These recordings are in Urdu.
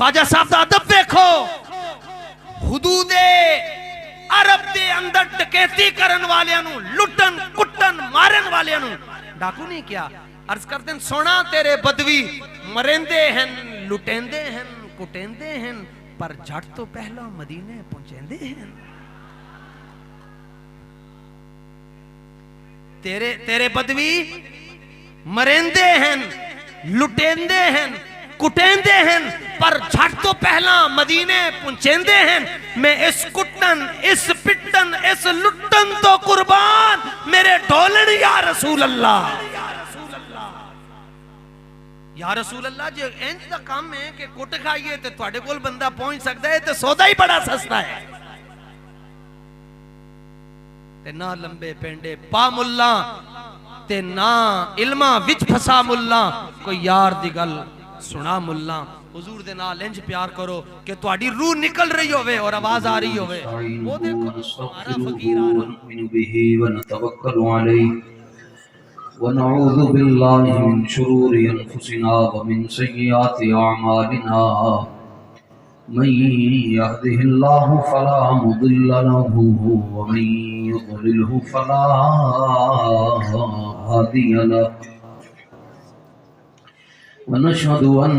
خواجہ صاحب دا ادب دیکھو، حدود عرب دے اندر ڈکیتی کرن والے نو، لٹن کٹن مارن والے نو ڈاکو نہیں کیا. عرض کرتے ہیں سونا تیرے بدوی مرندے ہیں، لٹیندے ہیں، کٹیندے ہیں، پر جھٹ تو پہلا مدینے پہنچیندے ہیں. تیرے بدوی مرندے ہیں، لٹیندے ہیں، کٹیندے ہیں، پر جھٹ تو پہلا مدینے پہنچیندے ہیں. میں اس کٹن، اس پٹن، اس لٹن تو قربان میرے ڈھولن یا رسول اللہ. یا رسول اللہ جی اینج دا کام ہے کہ کٹ کھائیے تے تواڈے کول بندہ پہنچ سکتا ہے تے سودا ہی بڑا سستا ہے. تے نہ لمبے پینڈے پا ملا تے نہ علمہ وچ پھسا ملا، کوئی یار دی گل سنا ملا. حضور دے نال انج پیار کرو کہ تواڈی روح نکل رہی ہوئے اور آواز آ رہی ہوئے. وہ دیکھو ہمارا فقیر آ رہا. ونؤمن به ونتوکل علیہ ونعوذ باللہ من شرور انفسنا ومن سیئات اعمالنا من يهده الله فلا مضل له ومن يضلله فلا هادي له ونشهد أن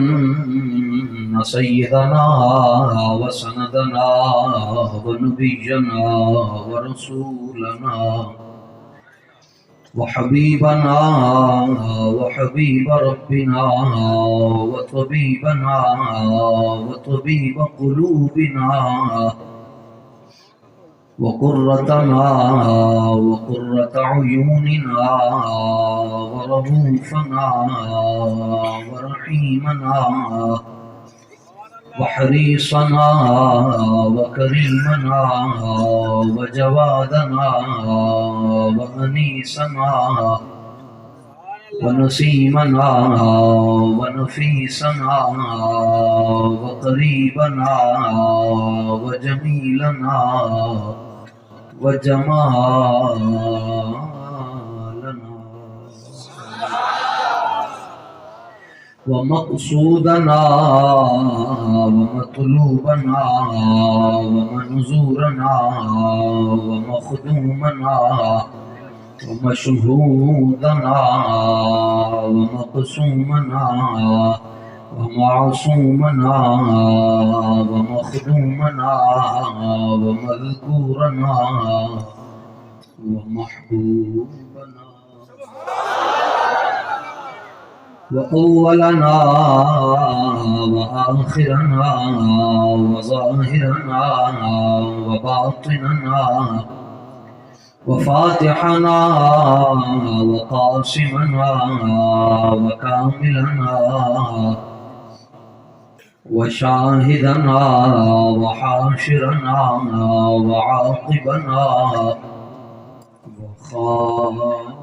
سيدنا وسندنا ونبينا ورسولنا وحبيبنا وحبيب ربنا وطبيبنا وطبيب قلوبنا وقرتنا وقرة عيوننا ورؤوفنا ورحيمنا وحريصنا وكريمنا وجوادنا وأنيسنا ونسيمنا ونفيسنا وقريبنا وجميلنا وجمالنا ومقصودنا ومطلوبنا ومنظورنا ومخدومنا ومشهودنا ومقسومنا ومعصومنا ومخدومنا ومذكورنا ومحبوبنا وأولنا وآخرنا وظاهرنا وباطننا وفاتحنا وقاسمنا وكاملنا وشاهدنا وحاشرنا وعاقبنا وخاتمنا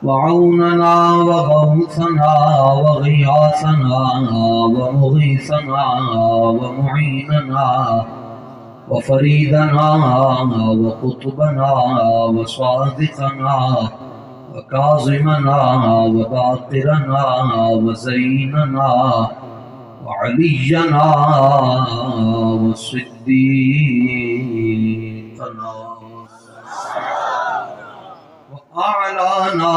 وعوننا وغوثنا وغياثنا ومغيثنا ومعيننا وفريدنا وقطبنا وصادقنا وكاظمنا وباقرنا وزيننا وعلينا وصديقنا وأعلانا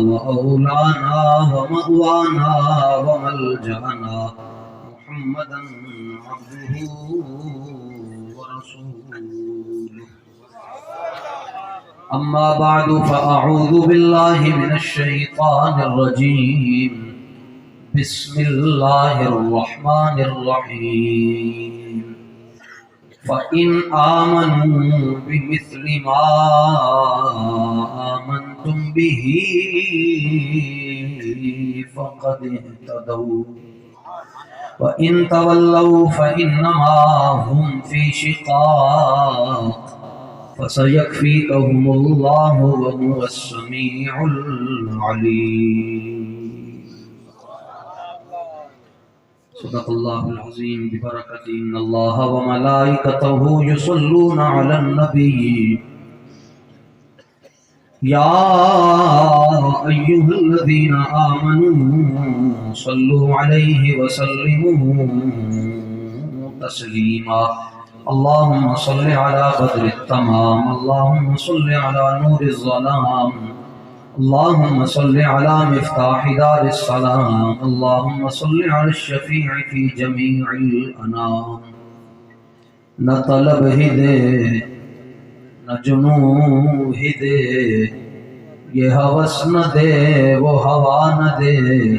وأولانا ومأوانا وملجأنا محمدا عبده ورسوله. أما بعد فأعوذ بالله من الشيطان الرجيم. بسم الله الرحمن الرحيم. فإن آمنوا بمثل ما آمنتم به فقد اهتدوا وإن تولوا فإنما هم في شقاق فسيكفيكهم الله وهو السميع العليم. صدق الله العظيم. ببركة إن الله وملائكته يصلون على النبي یا ایھا الذین آمنوا صلوا علیہ وسلموا تسلیما اللہم صل علی بدر التمام اللہم صل علی نور الظلام اللہم صل علی مفتاح دار السلام اللہم صل علی الشفیع فی جمیع الانام نہ طلب ہی دے نہ جنو ہی دے یہ ہوس نہ دے وہ ہوا نہ دے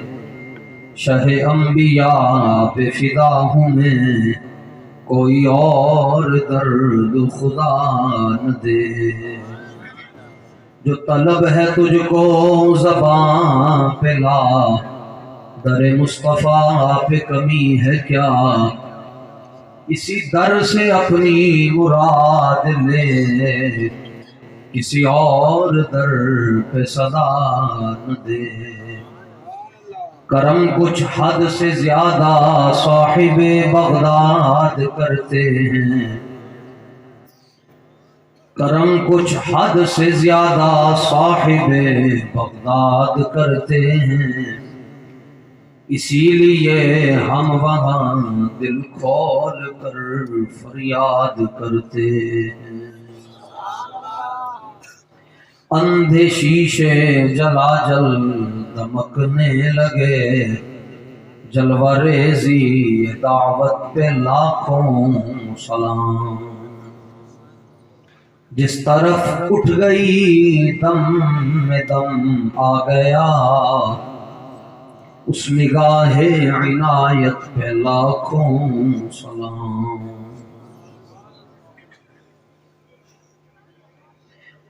شہ انبیاء پہ فدا ہوں میں کوئی اور درد خدا نہ دے جو طلب ہے تجھ کو زباں پہ لا در مصطفیٰ پہ کمی ہے کیا اسی در سے اپنی مراد لے کسی اور در پہ صدا نہ دے کرم کچھ حد سے زیادہ صاحب بغداد کرتے ہیں کرم کچھ حد سے زیادہ صاحب بغداد کرتے ہیں اسی لیے ہم وہاں دل کھول کر فریاد کرتے ہیں اندھے شیشے جلا جل دمکنے لگے جلوہ ریزی دعوت پہ لاکھوں سلام جس طرف اٹھ گئی دم میں دم آ گیا اس نگاہ عنایت پہ لاکھوں سلام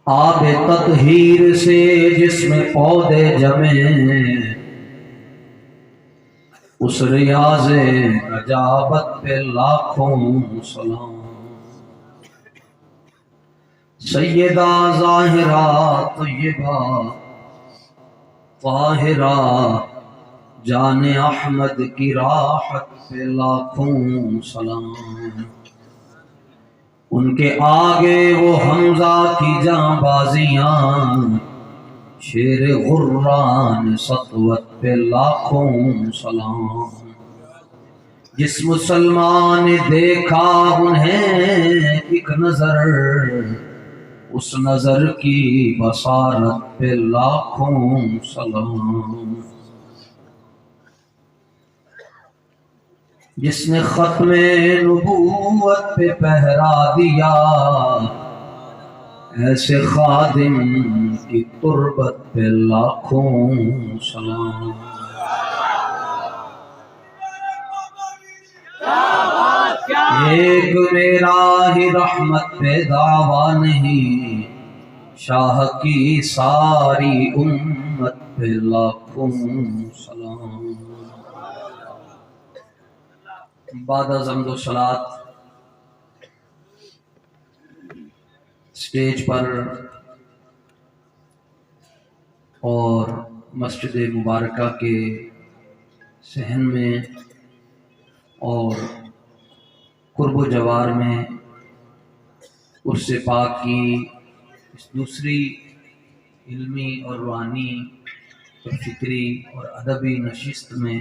آب تطہیر سے جس میں پودے جمے اس ریاض نجابت پہ لاکھوں سلام سیدہ ظاہرہ طیبہ طاہرہ جان احمد کی راحت پہ لاکھوں سلام ان کے آگے وہ حمزہ کی جاں بازیاں شیر غران سطوت پہ لاکھوں سلام جس مسلمان نے دیکھا انہیں ایک نظر اس نظر کی بصارت پہ لاکھوں سلام جس نے ختم نبوت پہ پہرا دیا ایسے خادم کی تربت پہ لاکھوں سلام ایک میرا ہی رحمت پہ دعویٰ نہیں شاہ کی ساری امت پہ لاکھوں سلام بعد از حمد و صلات اسٹیج پر اور مسجد مبارکہ کے صحن میں اور قرب و جوار میں عرس پاک کی اس دوسری علمی اور روحانی اور فکری اور ادبی نشست میں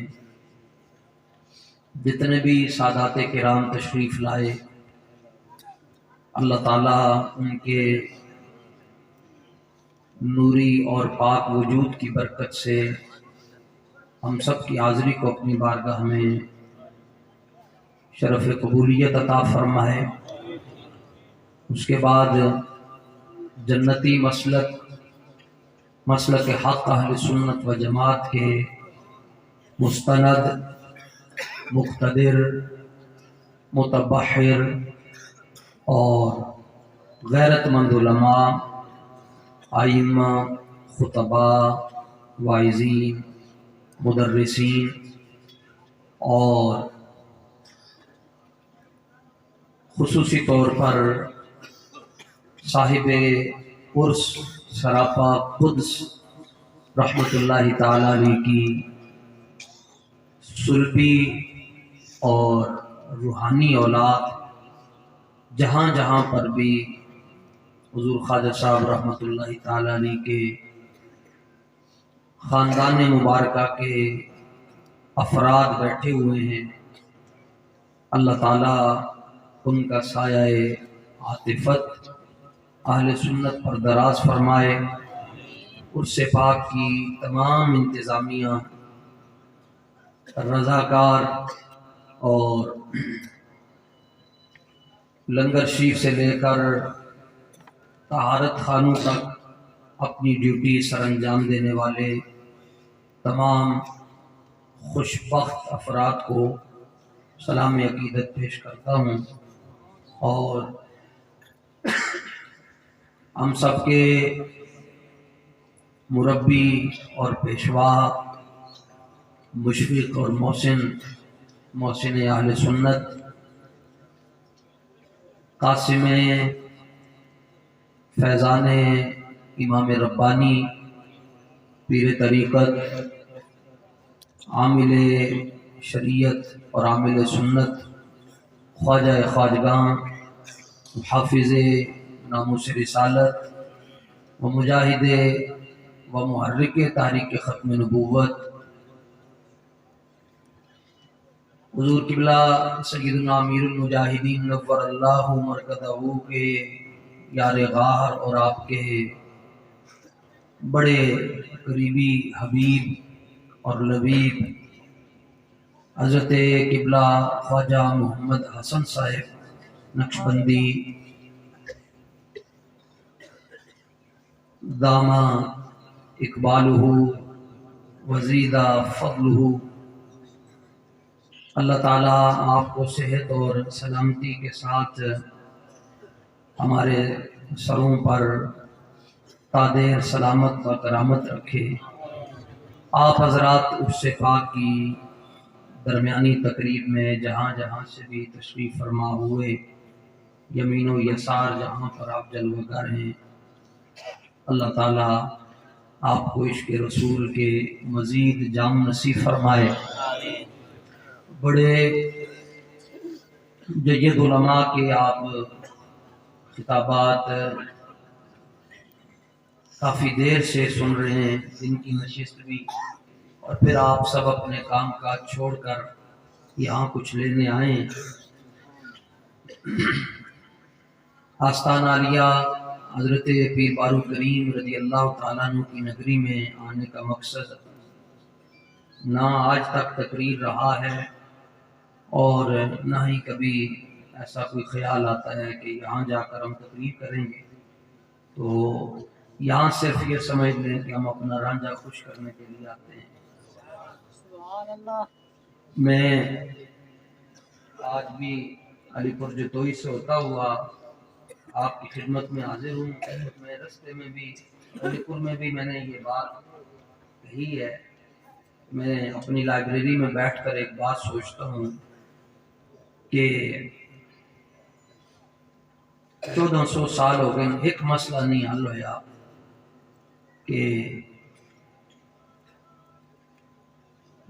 جتنے بھی سادات کرام تشریف لائے اللہ تعالیٰ ان کے نوری اور پاک وجود کی برکت سے ہم سب کی حاضری کو اپنی بارگاہ میں شرف قبولیت عطا فرمائے اس کے بعد جنتی مسلک حق اہل سنت و جماعت کے مستند مقتدر متبحر اور غیرت مند علماء ائمہ خطباء واعظین مدرسین اور خصوصی طور پر صاحب عرس سراپا قدس رحمۃ اللہ تعالی علیہ کی سلبی اور روحانی اولاد جہاں جہاں پر بھی حضور خواجہ صاحب رحمۃ اللہ تعالی علیہ کے خاندان مبارکہ کے افراد بیٹھے ہوئے ہیں، اللہ تعالیٰ ان کا سایہ عاطفت اہل سنت پر دراز فرمائے، عرس پاک کی تمام انتظامیہ، رضاکار اور لنگر شریف سے لے کر طہارت خانوں تک اپنی ڈیوٹی سر انجام دینے والے تمام خوشبخت افراد کو سلام عقیدت پیش کرتا ہوں، اور ہم سب کے مربی اور پیشوا، مشفق اور محسن اہل سنت، قاسم فیضان امام ربانی، پیر طریقت، عامل شریعت اور عامل سنت، خواجہ خواجگاں، حافظ ناموس رسالت و مجاہد و محرک تحریک ختم نبوت حضور قبلہ سیدنا امیر المجاہدین نور اللہ مرکزہ کے یار غار اور آپ کے بڑے قریبی حبیب اور لبیب حضرت قبلہ خواجہ محمد حسن صاحب نقشبندی دامہ اقبالہ وزیدہ فضلہ، اللہ تعالیٰ آپ کو صحت اور سلامتی کے ساتھ ہمارے سروں پر تادیر سلامت و کرامت رکھے۔ آپ حضرات عرس پاک کی درمیانی تقریب میں جہاں جہاں سے بھی تشریف فرما ہوئے، یمین و یسار جہاں پر آپ جلوہ گر ہیں، اللہ تعالیٰ آپ کو عشق رسول کے مزید جام نصیب فرمائے۔ بڑے جید علماء کے آپ خطابات کافی دیر سے سن رہے ہیں، دن کی نشست بھی، اور پھر آپ سب اپنے کام کاج چھوڑ کر یہاں کچھ لینے آئے ہیں۔ آستانہ عالیہ حضرت پیر بارو کریم رضی اللہ تعالیٰ عنہ کی نگری میں آنے کا مقصد نہ آج تک تقریر رہا ہے، اور نہ ہی کبھی ایسا کوئی خیال آتا ہے کہ یہاں جا کر ہم تقریر کریں گے، تو یہاں صرف یہ سمجھ لیں کہ ہم اپنا رانجھا خوش کرنے کے لیے آتے ہیں۔ سبحان اللہ۔ میں آج بھی علی پور جتوئی سے ہوتا ہوا آپ کی خدمت میں حاضر ہوں۔ میں رستے میں بھی علی پور میں بھی میں نے یہ بات کہی ہے، میں اپنی لائبریری میں بیٹھ کر ایک بات سوچتا ہوں کہ 1400 سال ہو گئے، ایک مسئلہ نہیں حل ہوا کہ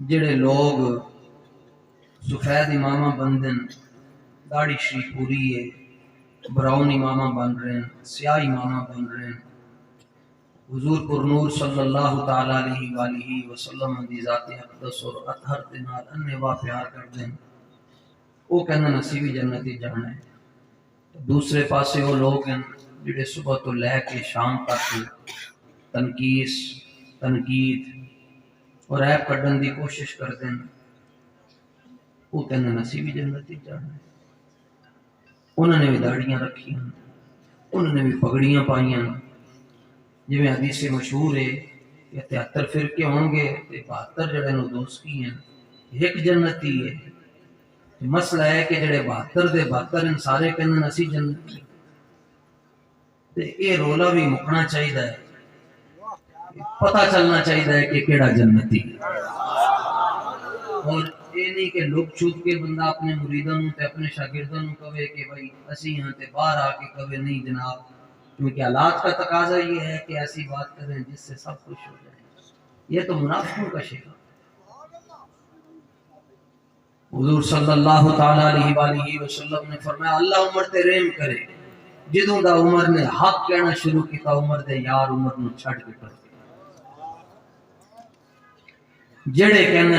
جڑے لوگ سفید امامہ بندن، داڑھی شریف پوری ہے، براؤن امامہ بن رہے ہیں، سیاہ امامہ بن رہے ہیں، حضور پر نور صلی اللہ تعالی علیہ وآلہ وسلم دی ذات اقدس اور اطہر دے نال انوا پیار کر دیں، وہ کہنا نصیبی جنتی جانا ہے۔ دوسرے پاسے وہ لوگ ہیں جڑے صبح تو لے کے شام تک تنقیس، تنقید اور عیب کڈن دی کوشش کرتے ہیں، وہ کہنا نصیبی جنتی جانا ہے۔ انہوں نے بھی داڑیاں رکھی ہیں، انہوں نے بھی پگڑیاں پائیاں، جی میں حدیث مشہور ہے کہ 73 فرقے ہوں گے، 72 جڑے نو دوستی ہیں، ایک جنتی ہے۔ مسئلہ ہے کہ جڑے 72 دے 72 ان سارے کہنے نسی جنتی، تے اے رولا بھی مکنا چاہیے ہے، پتہ چلنا چاہیے کہ کیڑا جنتی، اور یہ نہیں کہ لوگ چھپ کے بندہ اپنے مریدوں تے اپنے شاگردوں کہے کہ بھائی اسی ہاں تے باہر آ کے کہے نہیں جناب، کیونکہ حالات کا تقاضا یہ ہے کہ ایسی بات کریں جس سے سب خوش ہو جائیں۔ یہ تو منافقوں کا شکار۔ حضور صلی اللہ تعالی علیہ وآلہ وسلم نے فرمایا اللہ عمر تے رحم کرے، جدوں دا عمر نے حق کہنا شروع کیتا عمر دے یار عمر نو چھڈ کے ٹر گئے جڑے کہندے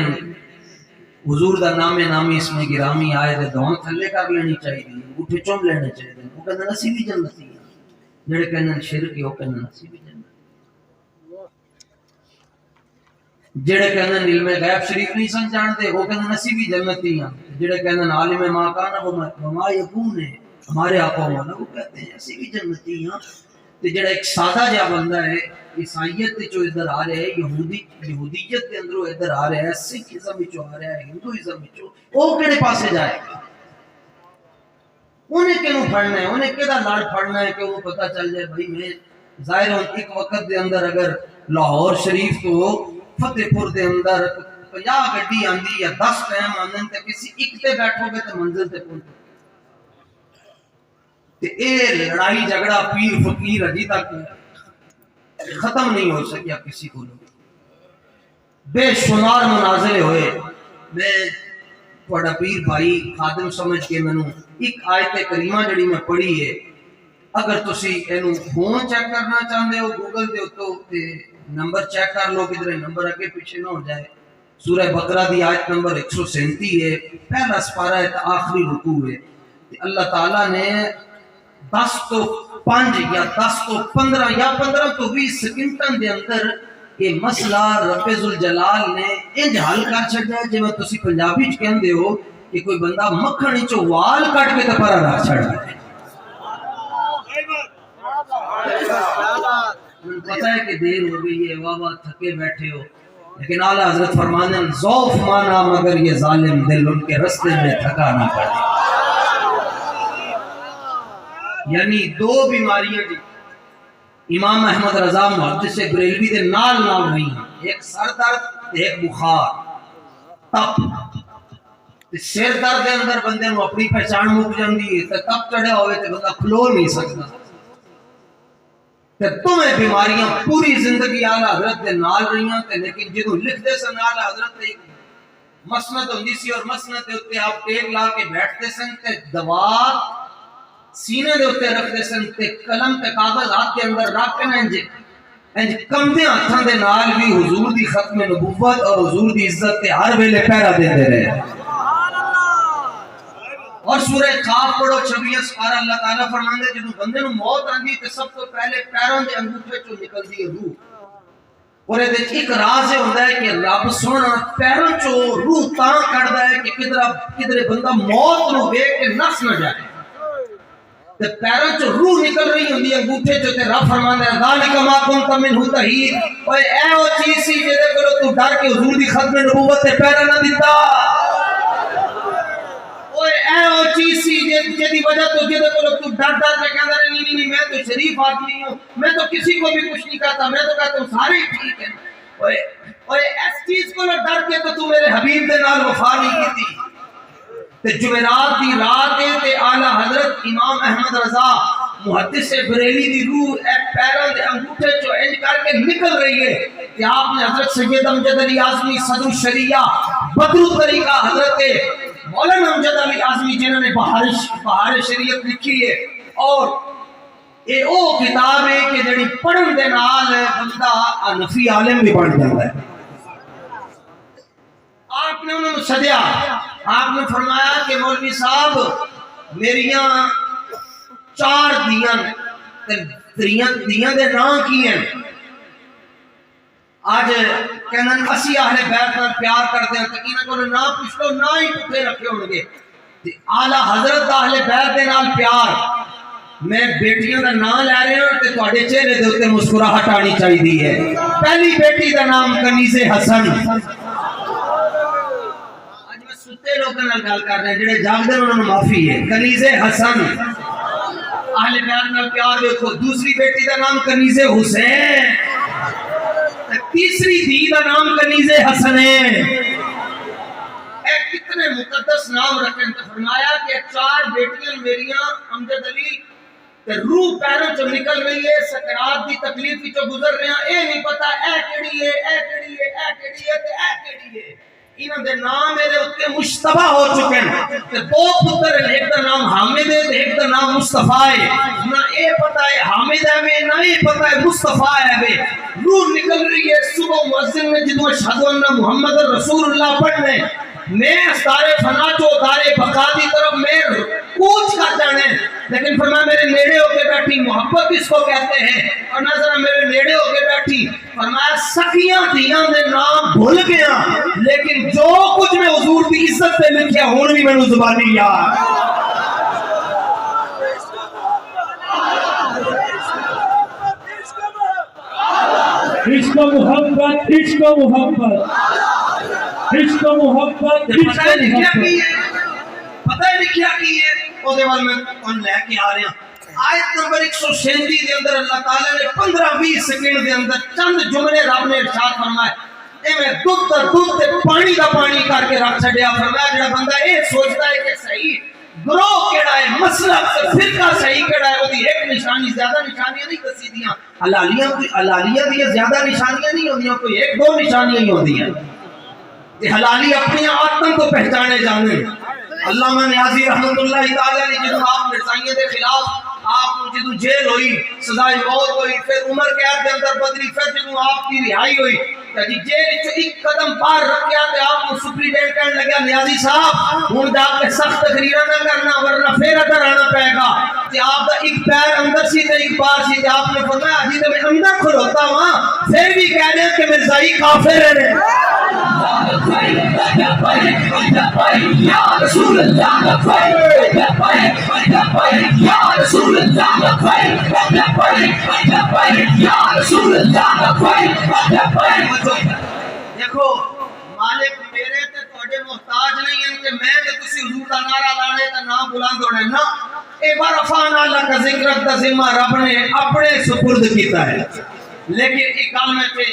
حضور دا نام نامی اس میں گرامی آئے تے دون تھلے کر لینی چاہیے اٹھ چوم لینے چاہیے وہ کہندے اسی بھی جنتی ہیں جڑے کہندے شرک ہو کہندے اسی بھی جنتی جڑے کہندے علم غیب شریف نہیں سن جانتے وہ کہندے اسی بھی جنتی ہیں جڑے کہندے عالم ما کان و ما یکون ہے ہمارے آقا مولا وہ کہتے ہیں اسی بھی جنتی ہیں تے جڑا ایک سادہ جا بندہ ہے عیسائیت جو ادھر آ رہا ہے یہودیت کے اندروں ادھر آ رہا ہے سکھ ازم وچوں آ رہا ہے ہندوازم وچوں وہ کہڑے پاسے جائے گا انہیں کیوں پڑھنا ہے انہیں کیدا لڑ پڑھنا ہے کہ وہ پتہ چل جائے بھائی میں ظاہر ہوں ایک وقت دے اندر اگر لاہور شریف تو فتح پور دے اندر 50 گڈی آندی یا 10 ٹائم آندن تے کسی ایک تے بیٹھو گے تے منزل تے پہنچو تے اے لڑائی جھگڑا پیر فقیر ابھی تک ختم نہیں ہو سکیا کسی کو بے شمار مناظرے ہوئے میں تھوڑا پیر بھائی خادم سمجھ کے میں ایک آیت کریمہ جڑی میں پڑھی ہے اگر تسی اینو فون چیک کرنا چاہتے ہو گوگل دے اتو تے نمبر چیک کر لو کدھر نمبر اگے پیچھے نہ ہو جائے سورہ بقرہ دی آیت نمبر 137 ہے پہلا سپارہ ہے آخری رکوع ہے اللہ تعالیٰ نے 10 تو 5 یا 10 تو 15 یا 15 تو 20 سیکنڈاں دے اندر یہ مسئلہ رب ذوالجلال نے انج حل کر چھڈیا جویں تسی پنجابی وچ کہندے ہو کہ کوئی بندہ مکھن وچوں وال کٹ کے تے پرا رکھ چھڑدا ہے پتہ ہے کہ دیر ہو گئی ہے واہ واہ تھکے بیٹھے ہو لیکن اعلیٰ حضرت فرمانے ہیں ذوف مانا مگر یہ ظالم دل ان کے رستے میں تھکا نہ پڑے یعنی دو بیماریاں جی امام احمد رضا محدث بریلوی دے نال رہی ہیں ایک سر درد ایک بخار تپ سر درد دے اندر بندے نو اپنی پہچان مک جاندی ہے تے تپ چڑھیا ہوئے تے بندہ کھلو نہیں سکتا تے تمہیں بیماریاں پوری زندگی اعلیٰ حضرت دے نال رہی ہیں تے لیکن جدوں لکھ دے سن اعلیٰ حضرت تے مسند ہوندی سی اور مسند دے اوتے آپ ٹیک لا کے بیٹھتے سن تے دوا سینے دے اوتے رکھتے سن تے قلم تے کاغذ ہاتھ کے اندر رکھ کے انج کمدے ہاتھاں دے نال بھی حضور دی ختم نبوت اور حضور دی عزت تے ہر ویلے پہرا دیندے رہے اور سورہ قاف پڑھو 26 سپارہ اللہ تعالیٰ فرماندے جدوں بندے نو موت آندی تے سب تو پہلے پیراں دے انگوٹھے چوں نکلدی ہے روح اور یہ ایک راز ہوندا ہے کہ رب سونا پیراں چوں روح تاں کڈدا ہے کہ کدھر بندہ موت نو ویکھ کے نس نہ جائے تے پیراں چوں روح نکل رہی ہوندی ہے انگوٹھے چوں تے رب فرماندا ہے ذالک ما کنت منہ تحید اوے اے او چیز سی جے کولوں تو ڈر کے حضور دی ختم نبوت تے پیرا نہ دتا اے او چیز سی جدی وجہ تو جدے کو تو ڈر ڈر کے کہندا نہیں میں تو شریف آدمی ہوں میں تو کسی کو بھی کچھ نہیں کہتا میں تو کہتا ہوں سارے ٹھیک ہیں اوے اس چیز کو ڈر کے تو میرے حبیب دے نال وفا نہیں کیتی تے جمعرات دی رات تے اعلی حضرت امام احمد رضا محدث بریلی دی روح اے پیراں دے انگوٹھے چوں انج کر کے نکل رہی ہے کہ آپ نے حضرت سید امجد علی اعظمی صدر الشریعہ بدر الطریقہ حضرت مولانا امجد علی اعظمی جنہوں نے بہار شریعت لکھی ہے اور یہ او کتاب ہے کہ جڑی پڑھن دے نال بندہ نفی عالم بھی بن جاتا ہے آپ نے انہوں نے سدیا آپ نے فرمایا کہ مولوی صاحب میریاں 4 دیاں دے نام کی ہیں آج کہنا اسی اہل بیت نال پیار کرتے ہیں تو انہاں کو نہ پوچھ لو نہ ہی پٹھے رکھے ہوں گے اعلیٰ حضرت اہل بیت دے نال پیار میں بیٹیاں دا نام لے رہے ہوں تے تواڈے چہرے دے اوتے مسکراہٹ آنی چاہیے ہے پہلی بیٹی دا نام کنیز حسن اج میں ستے لوکاں نال گل کر رہے ہیں جڑے جاگدے انہاں نوں معافی ہے کنیز حسن اہل بیت نال پیار دیکھو دوسری بیٹی دا نام کنیز حسین تیسری دی دا نام کنیز حسن ہے اے کتنے مقدس نام رکھیں تو فرمایا کہ 4 بیٹیاں میریاں امجد علی روح پیروں چوں نکل رہی ہے سکرات دی تکلیف وچوں گزر رہے ہیں اے نہیں پتا اے کیڑی ہے اے کیڑی ہے اے کیڑی ہے تے اے کیڑی ہے انہاں دے نام میرے اتنے مشتبہ ہو چکے ہیں کہ دو پتر ہیں، ایک دا نام حامد ہے ایک دا نام مصطفیٰ ہے، نہ اے پتہ ہے حامد ہے میں نہ اے پتہ ہے مصطفیٰ ہے میں. روح نکل رہی ہے صبح مؤذن نے جدو اشہد ان محمد رسول اللہ پڑھنے میں دار فنا چو دار بقا دی طرف میں کوچ کر جانے، لیکن فرمایا میرے نیڑے ہو کے بیٹھی محبت اس کو کہتے ہیں، اور نہ ذرا میرے نیڑے ہو کے بیٹھی فرمایا سخیاں دیاں دے نام بھول گیا لیکن جو کچھ میں حضور دی عزت پہ لکھیا ہون بھی میں زبانی یاد. عشق محبت عشق محبت عشق محبت پتہ ہے لکھیا کی ہے، پتہ ہے لکھیا کی ہے او دے وال میں ان لے کے آ رہے ہیں. آیت نمبر 137 دے اندر اللہ تعالیٰ نے 15-20 سیکنڈ دے اندر چند جملے رب نے ارشاد فرمائے اے میں دودھ تے دودھ تے پانی دا پانی کر کے رکھ چھڈیا. فرمایا جڑا بندہ اے سوچدا ہے کہ صحیح گروہ کیڑا ہے مسلک فرقہ صحیح کیڑا ہے، اودی ایک نشانی زیادہ نشانیاں نہیں دسی دیاں، حلالیاں دی زیادہ نشانیاں نہیں ہوندیاں، کوئی ایک دو نشانیاں ہی ہوندیاں. حلالی اپنی آتم کو پہچانے جانے. علامہ نیازی رحمت اللہ تعالیٰ نے جدو آپ مرزائیوں دے خلاف آپ جدو جیل ہوئی سزائے موت ہوئی پھر عمر قید کے اندر بدری پھر جدو آپ کی رہائی ہوئی کہ جیل چ ایک قدم پار رکھیا تے آپ کو سپریڈنٹ کہنے لگا نیازی صاحب ہن جا کے سخت تقریراں نہ کرنا ورنہ پھر ادھر آنا پائے گا. تے آپ دا ایک پیر اندر سی تے ایک بار سی تے آپ نے فرمایا جی تے میں اندر کھلوتا ہاں پھر بھی کہہ دیں کہ مرزائی کافر ہے. یا رسول اللہ یا رسول اللہ یا رسول اللہ. دیکھو مالک میرے تے تواڈے محتاج نہیں ہیں کہ میں تے تسی حضور دا نعرہ لانے تے نام بلند ہونے نہ. اے برفان اللہ کا ذکر دا ذمہ رب نے اپنے سپرد کیتا ہے. لیکن ایک گل میں تے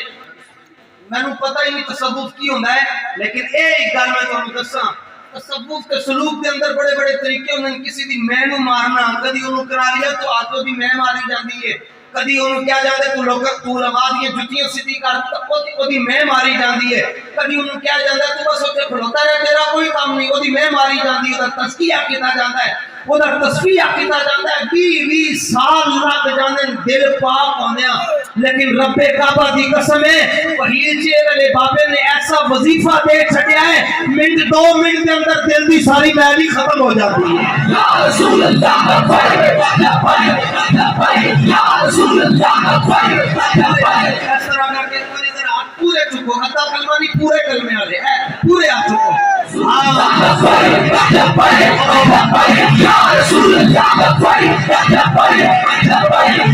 مینوں پتہ ہی نہیں تصوف کی ہوندا ہے لیکن اے ایک گل میں تانوں دساں تصوف کے سلوک کے اندر بڑے بڑے طریقے ہوندے ہیں. کسی دی میں نو مارنا کدی اونوں کرا لیا تو آتو دی میں ماری جاندی ہے، کدی اونوں کیا جاندے تو لوگ تو علماء دی جُتیاں سیدھی کر اودی میں ماری جاندی ہے، کدی اونوں کیا جاندا تو بس اوتے کھلوتا رہے تیرا کوئی کام نہیں اودی میں ماری جاندی ہے. اودا تزکیہ کیتا جاندا ہے اودا تصفیہ کیتا جاندا ہے. 20 سال لگ جاندے دل پاک ہوندیاں لیکن رب کعبہ دی قسم ہے وحید جی والے بابے نے ایسا وظیفہ دے چھڈیا ہے منٹ 2 منٹ دے اندر دل دی ساری میلی ختم ہو جاتی ہے. یا رسول اللہ یا رسول اللہ. اس طرح کر کے پورے چکو ادھا کلمہ نہیں پورے کلمے والے پورے آ چکو. یا رسول اللہ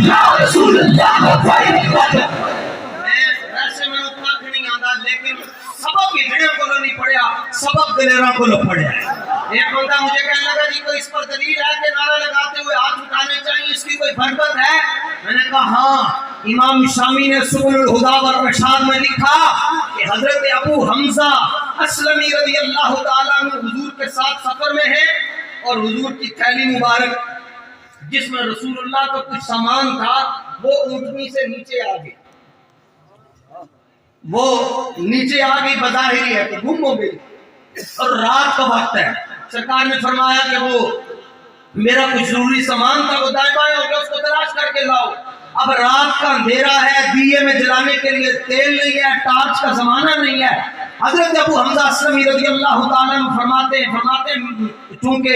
یا رسول اللہ. ویسے میں اتنا نہیں آتا لیکن سبق ہجڑے کو نہیں پڑھیا سبق دلیراں کو پڑھیا. ایک بندہ مجھے کہنے لگا جی کوئی اس پر دلیل ہے کہ نعرہ لگاتے ہوئے ہاتھ اٹھانے چاہیے اس کی کوئی برکت ہے؟ میں نے کہا ہاں. امام شامی نے سبل الہدا والرشاد میں لکھا کہ حضرت ابو حمزہ اسلمی رضی اللہ تعالیٰ عنہ حضور کے ساتھ سفر میں ہے اور حضور کی تھیلی مبارک جس میں رسول اللہ کا کچھ سامان تھا وہ اونٹنی سے نیچے آ گئی، وہ نیچے آ گئی بظاہری ہے تو گم ہو گئی اور رات کا وقت ہے. سرکار نے فرمایا کہ وہ میرا کچھ ضروری سامان تھا وہ دائیں بائیں ہو گیا اس کو تلاش کر کے لاؤ. اب رات کا اندھیرا ہے دیے میں جلانے کے لیے تیل نہیں ہے ٹارچ کا زمانہ نہیں ہے. حضرت ابو حمزہ اسلمی رضی اللہ تعالیٰ عنہ فرماتے چونکہ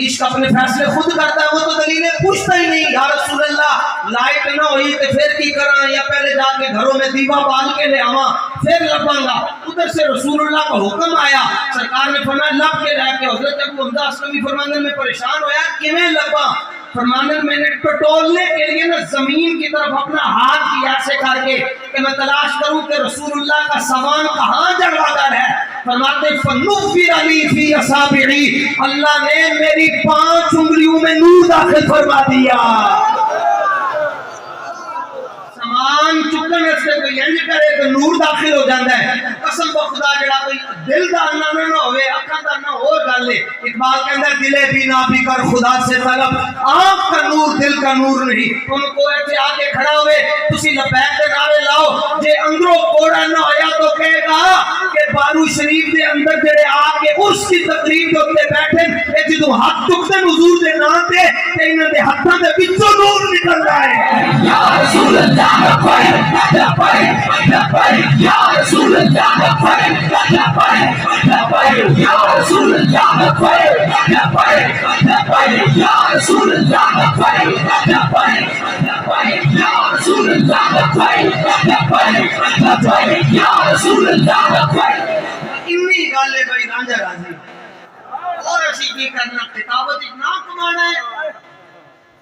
عشق اپنے فیصلے خود کرتا ہے وہ تو دلیلیں پوچھتا ہی نہیں. یا رسول اللہ لائٹ نہ ہوئی تو پھر کی کراں یا پہلے جا کے گھروں میں دیوا بال کے لے آواں پھر لباں گا. ادھر سے رسول اللہ کا حکم آیا سرکار نے فرمایا لب کے لے کے. حضرت ابو حمزہ اسلمی فرمانے میں پریشان ہویا کیویں لباں؟ فرمانے میں نے ٹٹولنے کے لیے نا زمین کی طرف اپنا ہاتھ کیا ایسے کر کے کہ میں تلاش کروں کہ رسول اللہ کا سامان کہاں جگہ کر ہے. فرماتے فنفر علی فی اصابعی اللہ نے میری 5 انگلیوں میں نور داخل فرما دیا. سامان چکن سے کوئی انج کرے تو نور داخل ہو جاتا ہے. قسم بخدا جڑا کوئی دل دا نہ ہوئے اکھاں دا نہ اور گل ہے. اقبال کہندا دلے بھی نہ بھی کر خدا سے طلب آنکھ کا نور دل کا نور نہیں. تم کو ایتھے آ کے کھڑا ہوئے تسی لبیک دے نعرے لاؤ جے اندروں کوڑا نہ ہویا تو کہے گا کہ بارو باغو شریف دے اندر جڑے آ کے اس کی تقریب دے اوتے بیٹھے اے جدوں ہاتھ چکتے حضور دے نام تے انہاں دے ہتھاں دے وچوں نور نکلدا ہے یا رسول اللہ لبیک لبیک لبیک یا رسول اللہ لبیک لبیک لبیک یا رسول اللہ لبیک لبیک لبیک یا رسول اللہ لبیک لبیک لبیک یا رسول اللہ لبیک لبیک لبیک یا رسول اللہ لبیک اتنی گل ہے بھائی رانجھا راضی اور اسی کی کرنا کتابت نام کمانا ہے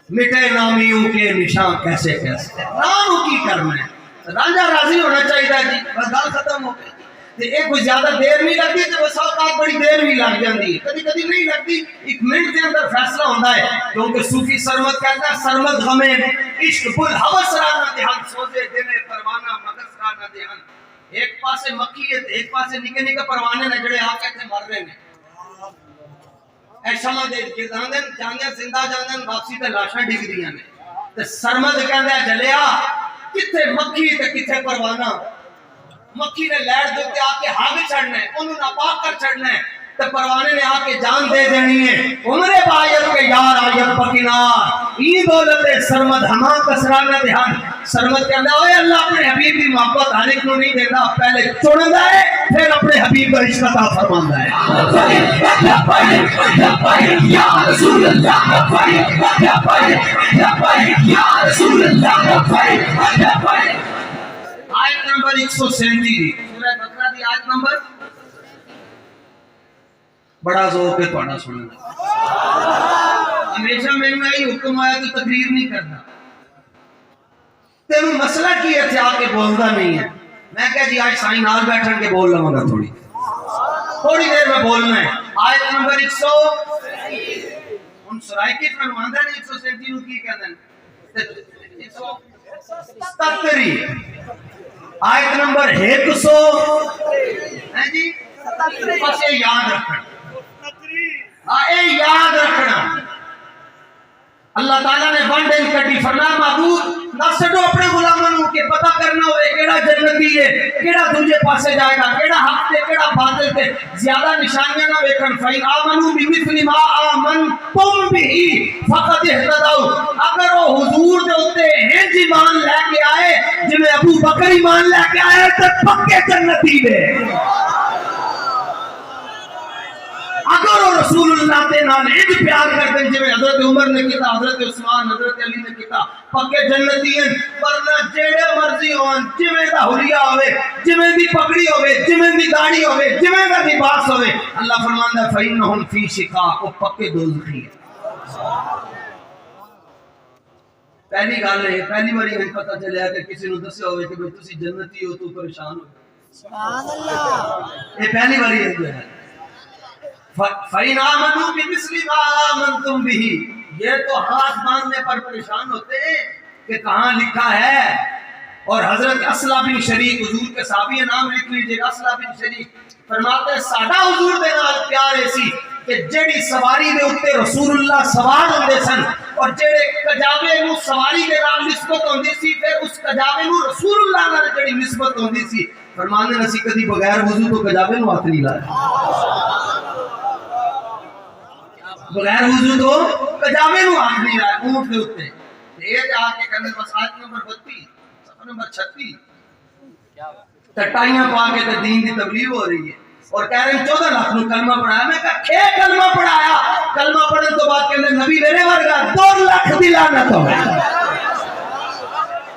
مٹے نامیوں کے نشان کیسے کیسے نام کی کرنا ہے رانجھا راضی ہونا چاہیے جی بس گل ختم ہو گئی ایک کوئی زیادہ دیر نہیں لگتی تو بس اوقات بڑی دیر بھی لگ جاتی ہے کبھی کبھی نہیں لگتی ایک منٹ کے اندر فیصلہ ہوتا ہے کیونکہ صوفی سرمد کہتا ہے سرمد غمیں عشق بل حوث رانا دہن سوزے دینے پروانہ مگس رانا دہن ایک پاسے مکھی ہے ایک پاسے نکے نکے پروانے نے جڑے آ کے مر رہے ہیں اے شمع دے جاندن جاندن زندہ جاندن واپسی تے لاشاں ڈگ دیاں نے تے سرمد کہندا ہے جلیا کتے مکھی تے کتے پروانہ مکھی نے لہر دے تے آ کے ہاگ چڑھنا ہے انہوں ناپاک کر چڑھنا ہے تے پروانے نے آ کے جان دے دینی ہے عمرے بایت کے یار آیت پکنار ای دولت سرمد ہما کسرانا دہن سرمد کہندا اوے اللہ اپنے حبیب کی محبت ہر ایک کو نہیں دیتا پہلے چندا ہے پھر اپنے حبیب کا عشق عطا فرماندا ہے یا رسول اللہ یا رسول اللہ آیت نمبر 137 سورہ بقرہ دی آیت نمبر بڑا ذوق ہے تھوڑا سننا ہمیشہ میں نے یہی حکم آیا تو تقریر نہیں کرنا تینوں مسئلہ کی ہے تھے آ کے بولنا نہیں ہے میں کہا جی آج سائیں نال بیٹھن کے بول لوں گا تھوڑی دیر میں بولنا ہے آیت نمبر 100 ان سرائکی فرماندہ نے 137 نو کی کہہ دیں 177 آیت نمبر 100 ہیں جی بس یہ یاد رکھنا یاد رکھنا اللہ تعالیٰ نے ون ڈے کٹی فرمایا معبود نہ سڈو اپنے غلاموں کے پتہ کرنا ہوئے کیڑا جنتی ہے کیڑا دوجے پاسے جائے گا کیڑا حق تے کیڑا باطل تے زیادہ نشانیاں نہ ویکھن فین آمنو بمثل ما آمنتم به فقط اهتدوا اگر وہ حضور دے اوتے ہنج ایمان لے کے آئے جویں ابو بکر ایمان لے کے آئے تے پکے جنتی دے اگر وہ رسول اللہ تے نال ایک پیار کرتے ہیں جویں حضرت عمر نے کیتا حضرت عثمان حضرت علی نے کیتا پکے جنتی ہیں ورنہ جیڑے مرضی ہون جویں دا حلیہ ہوے جویں دی پگڑی ہوے جویں دی داڑھی ہوے جویں دا لباس ہوے اللہ فرماندا ہے فینہم فی شقاق وہ پکے دوزخی ہیں پہلی گل ہے پہلی باری ہمیں پتہ چلیا کہ کسی نے دسیا ہوے کہ بھئی تسی جنتی ہو تو پریشان ہو سبحان اللہ یہ پہلی باری ہے فَإِنْ آمَنُوا بِمِثْلِ مَا آمَنْتُمْ بِهِ یہ تو ہاتھ باندھنے پر پریشان ہوتے ہیں کہ کہاں لکھا ہے اور حضرت اصلہ بن شریک حضور کے صحابی نام لکھ لیجئے اصلہ بن شریک فرماتے ہیں ساڈا حضور دے نال پیار ایسی کہ جڑی سواری دے اوتے رسول اللہ سوار ہوندے سن اور جڑے کجاوے نو سواری دے نال نسبت ہوندی سی پھر اس کجاوے نو رسول اللہ نال جڑی نسبت ہوندی سی فرماندے نے اسی کدی بغیر وضو تو کجاوے نو ہاتھ نہیں لایا بغیر وضو تو کجاوے نو ہاتھ نہیں لایا اونٹ دے اوتے یہ جا کے کہنے بس آیت نمبر 32 صفحہ نمبر 36 ٹٹائیاں پا کے تے دین دی تبلیغ ہو رہی ہے اور کہہ رہے ہیں 14 لاکھ نو کلمہ پڑھایا میں کہا کھے کلمہ پڑھایا کلمہ پڑھن تو بعد کہنے نبی میرے ورگا 2 لاکھ دی لعنت ہو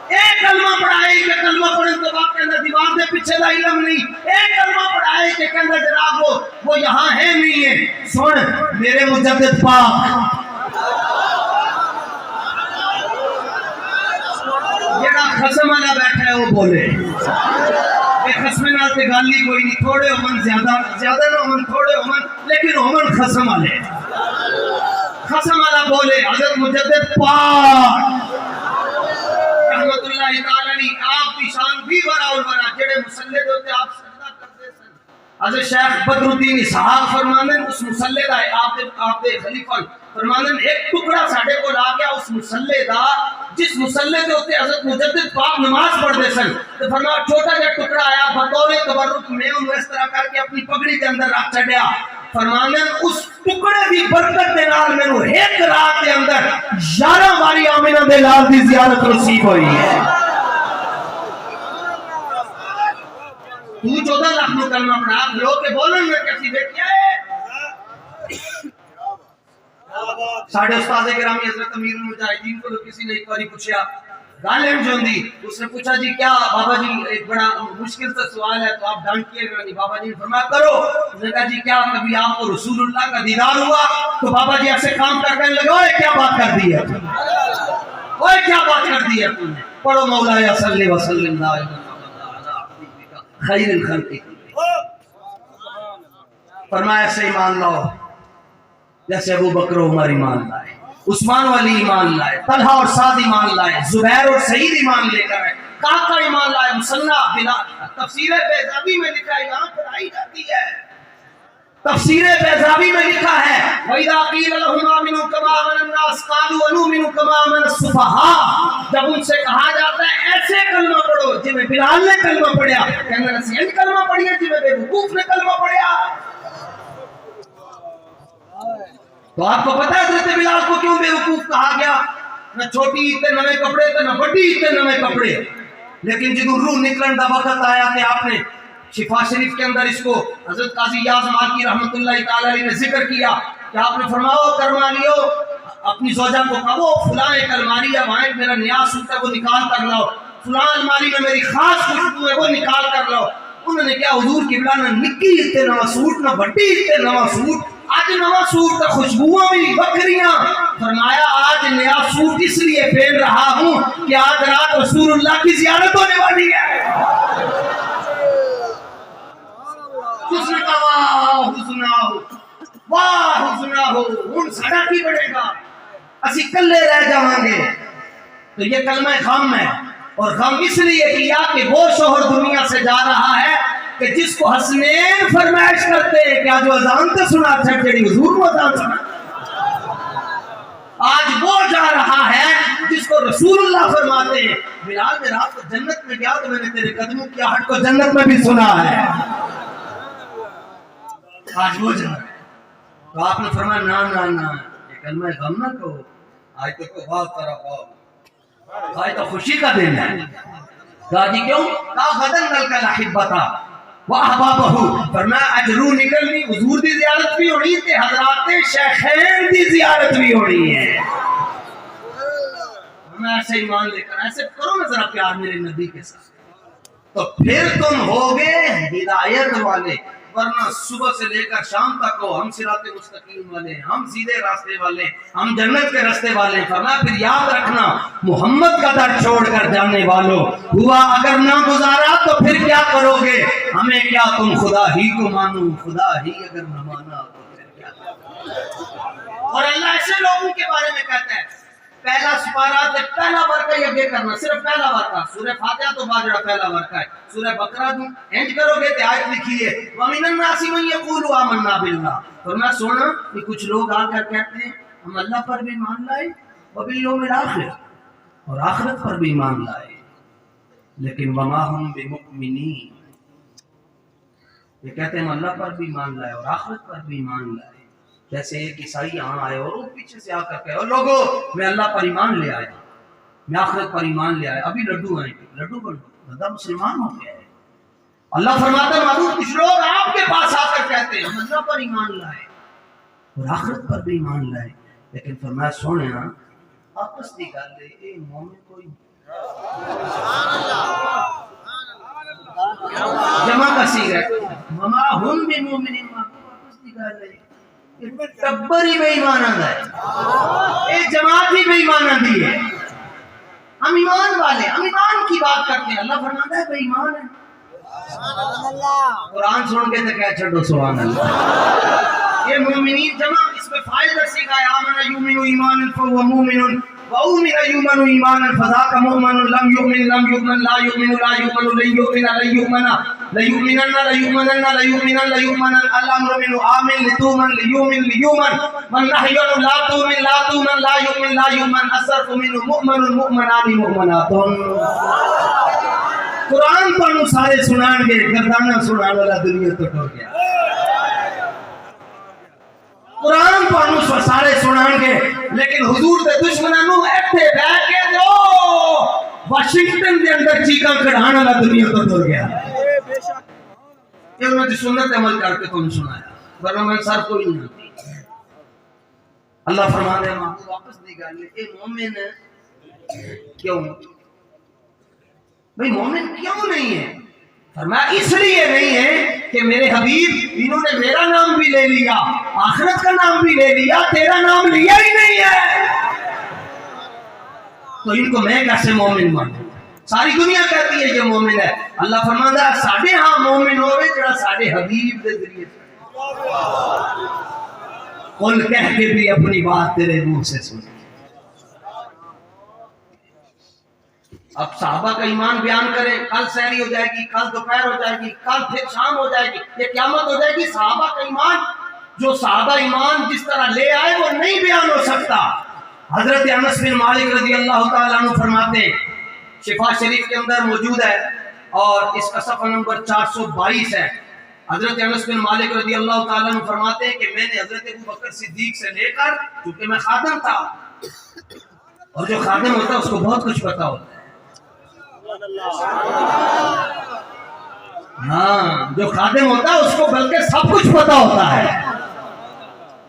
ایک کلمہ پڑھائے کہ کلمہ پڑھن تو بعد کہنے دیوار دے پیچھے دا علم نہیں ایک کلمہ پڑھائے کہ کہنے جناب وہ یہاں ہے نہیں ہے سن میرے مجدد پاک جڑا خصم والا بیٹھا ہے وہ بولے خصمے نال تے گل ہی کوئی نہیں تھوڑے ہومن زیادہ نہ ہومن تھوڑے ہومن لیکن ہومن خصم والے خصم والا بولے حضرت مجدد پاک رحمت اللہ تعالی علیہ آپ کی شان بھی ورا اور ورا جڑے مصلی دے تے آپ سجدہ کرتے سن حضرت شیخ بدرالدین اسحاق فرماندے اس مسلے دا آپ دے خلیفہ فرماندے ایک ٹکڑا ساڈے کول آ گیا اس مسلے دا جس مسلے دے اوتے حضرت مجدد پاک نماز پڑھدے سن تے فرمایا چھوٹا جہا ٹکڑا آیا بطور تبرک میں انہوں اس طرح کر کے اپنی پگڑی دے اندر رکھ چھڈیا فرماندے اس ٹکڑے دی برکت دے نال مینوں ایک رات دے اندر 11 باری آمنہ دے لال دی زیارت نصیب ہوئی ہے تو 14 لاکھ میں کلمہ پڑھا لوگ کے بولن میں کسی دیکھیا ہے ساڑھے استاد گرامی حضرت امیر المجاہدین کو کسی نے ایک باری پوچھا غالب جوندی اس نے پوچھا جی کیا بابا جی ایک بڑا مشکل سے سوال ہے تو آپ ڈانٹ کیے گا نہیں بابا جی نے فرمایا کرو اس نے کہا جی کیا کبھی آپ کو رسول اللہ کا دیدار ہوا تو بابا جی ایسے کام کرنے لگے اوے کیا بات کر دی ہے اوے کیا بات کر دی ہے تم نے پڑھو مولا صلی وسلم خیر الخلق فرمایا ایسے ایمان لاؤ جیسے ابو بکر و عمر ایمان لائے عثمان والی ایمان لائے طلحہ اور سعد ایمان لائے زبیر اور سعید ایمان لے کر آئے کاکا ایمان لائے مصنع بلال تفسیر بیضاوی میں لکھا ہے یہاں پڑھائی جاتی ہے تفسیر بیضاوی میں لکھا ہے وَإِذَا قِيلَ لَهُمْ آمِنُوا كَمَا آمَنَ النَّاسُ قَالُوا وَنُؤْمِنُ كَمَا آمَنَ السُّفَهَاءُ جب ان سے کہا جاتا ہے ایسے کلمہ پڑھو جن میں بلال نے کلمہ پڑھیا کہنے نسین کلمہ پڑھیا جن میں بے وقوف نے کلمہ پڑھیا تو آپ کو پتا ہے حضرت بلال کو کیوں بے وقوف کہا گیا نہ چھوٹی عید نوے کپڑے تے نہ بڑی عید نوے کپڑے لیکن جدو روح نکلن دا وقت آیا کہ آپ نے شفا شریف کے اندر اس کو حضرت قاضی یاز مالکی رحمت اللہ تعالی علیہ نے ذکر کیا کہ آپ نے فرماؤ کرمالیو اپنی زوجہ کو کہو فلاں ایک الماری ہے وہاں میرا نیا سوٹ ہے وہ نکال کر لاؤ فلاں الماری میں میری خاص خوشبو ہے وہ نکال کر لاؤ انہوں نے کیا حضور قبلہ نہ نکی تے نواں سوٹ نہ بڑی تے نواں سوٹ آج نواں سوٹ کا خوشبوؤں بھی بکریاں فرمایا آج نیا سوٹ اس لیے پہن رہا ہوں کہ آج رات رسول اللہ کی زیارت ہونے والی ہے حسن کا واہ حسنہ ہو ان سڑا کی بڑھے گا اسی کلے رہ جاؤں گے تو یہ کلمہ غم ہے اور غم اس لیے کیا کہ وہ شوہر دنیا سے جا رہا ہے کہ جس کو حسنین فرمائش کرتے ہیں کہ آج وہ اذان تے سنا چھٹ جڑی حضور کو اذان سنا آج وہ جا رہا ہے جس کو رسول اللہ فرماتے ہیں بلال میں رات کو جنت میں گیا تو میں نے تیرے قدموں کی آہٹ کو جنت میں بھی سنا ہے آج وہ جا رہا ہے تو آپ نے فرمایا نا یہ کلمہ غم نہ کہو آج تو کو بات کرا پاؤ آج تو خوشی کا دن ہے کہا جی کیوں کہا غدن نل کا لحبتا وَأَحْبَابَهُ فرمایا اج روح نکلنی حضور دی زیارت بھی ہونی تے حضرات شیخین دی زیارت بھی ہونی ہے ہمیں ایسے ایمان لے کر ایسے کرو نا ذرا پیار میرے نبی کے ساتھ تو پھر تم ہوگے ہدایت والے ورنہ صبح سے لے کر شام تک ہو ہم صراط مستقیم والے ہم سیدھے راستے والے ہم جنت کے راستے والے فرمایا پھر یاد رکھنا محمد کا در چھوڑ کر جانے والوں ہوا اگر نہ گزارا تو پھر کیا کرو گے ہمیں کیا تم خدا ہی کو مانو خدا ہی اگر نہ مانا تو پھر کیا کرو اور اللہ ایسے لوگوں کے بارے میں کہتا ہے پہلا سپارہ تے پہلا ورقہ یہ کرنا صرف پہلا ورقہ سورہ فاتحہ تو بعد جڑا پہلا ورقہ ہے سورہ بقرہ تو اینڈ کرو گے تے آیت لکھی ہے وَمِنَ النَّاسِ مَن يَقُولُ آمَنَّا بِاللَّهِ فرمایا سونا کہ کچھ لوگ آ کر کہتے ہیں ہم اللہ پر بھی ایمان لائے وَبِالْيَوْمِ الْآخِرِ اور آخرت پر بھی ایمان لائے لیکن وَمَا هُمْ بِمُؤْمِنِينَ یہ کہتے ہیں ہم اللہ پر بھی ایمان لائے اور آخرت پر بھی ایمان لائے جیسے ایک عیسائی یہاں آئے اور وہ پیچھے سے آ کر کہے اور لوگوں میں اللہ پر ایمان لے آیا میں آخرت پر ایمان لے آیا ابھی لڈو آئیں گے لڈو بندہ مسلمان ہو گیا ہے اللہ فرماتا ہے معلوم کچھ لوگ آپ کے پاس آ کر کہتے ہیں ہم اللہ پر ایمان لائے اور آخرت پر بھی ایمان لائے لیکن فرمایا سونے نا آپس دی گل ہے اے مومن کوئی جمع کا سیغہ ہے مما ہم بھی مومنین آپس دی گل ہے ٹبر ہی بے ایمان آندا ہے اے جماعت ہی بے ایمان آندی ہے ہم ایمان والے ہم ایمان کی بات کرتے ہیں اللہ فرماتا ہے بے ایمان ہے قرآن سن کے تو کہہ چھڑو سبحان اللہ یہ مومنین جمع اس میں فائل کا سیکھا ہے آمن یومن ایمان فہو مومن وَأُؤْمِنَ يُؤْمَنُ إِيمَانًا فَذَاكَ مُؤْمِنٌ لَمْ يُؤْمِنْ لَمْ يُؤْمَنْ لَا يُؤْمِنُ لَا يُؤْمَنُ لَن يُؤْمِنَ لَن يُؤْمَنَ لَيُؤْمِنَنَّ لَيُؤْمِنَنَّ لَيُؤْمِنَنَّ لَيُؤْمَنَنَّ الْأَمْرُ مِنْ آمِنْ لِتُؤْمِنْ لِيُؤْمِنْ لِيُؤْمَنْ مَنْ نَحْيَنُ لَا تُؤْمِنْ لَا تُؤْمِنْ لَا يُؤْمِنْ لَا يُؤْمَنْ الصَّرْفُ مِنْ مُؤْمِنٌ مُؤْمِنَانِ مُؤْمِنَاتٌ. قرآن پڑھو سارے سنان گے، گردانہ سنان والا دنیا تو ٹر گیا. قرآن پڑھو سارے سنان گے، لیکن حضور دے دشمنانو ایتھے بیٹھ کے جو واشنگٹن دے اندر چیکاں کڑھان والا دنیا تو ٹر گیا. یہ انہوں نے سنت عمل کر کے تم سنایا، ورنہ میں سر کوئی نہیں. اللہ فرمانے ہیں آپ واپس دی گالے اے مومن کیوں بھئی مومن کیوں نہیں ہے؟ فرمایا اس لیے نہیں ہے کہ میرے حبیب انہوں نے میرا نام بھی لے لیا، آخرت کا نام بھی لے لیا، تیرا نام لیا ہی نہیں ہے، تو ان کو میں کیسے مومن مانوں؟ ساری دنیا کہتی ہے یہ مومن ہے. اللہ فرماتا ہے ساڑھے ہاں مومن ہوئے جڑا ساڑھے حبیب دے ذریعے سے قل کہہ کے بھی اپنی بات تیرے منہ سے سن. اب صحابہ کا ایمان بیان کریں، کل سحری ہو جائے گی، کل دوپہر ہو جائے گی، کل پھر شام ہو جائے گی، یہ قیامت ہو جائے گی. صحابہ کا ایمان، جو صحابہ ایمان جس طرح لے آئے وہ نہیں بیان ہو سکتا. حضرت انس بن مالک رضی اللہ تعالیٰ عنہ فرماتے ہیں، شفا شریف کے اندر موجود ہے اور اس کا صفحہ نمبر 422 ہے. حضرت انس بن مالک رضی اللہ تعالیٰ عنہ فرماتے ہیں کہ میں نے حضرت ابوبکر صدیق سے لے کر، چونکہ میں خادم تھا اور جو خادم ہوتا ہے اس کو بہت کچھ پتا ہوتا ہے. ہاں جو خادم ہوتا ہے اس کو بلکہ سب کچھ پتا ہوتا ہے.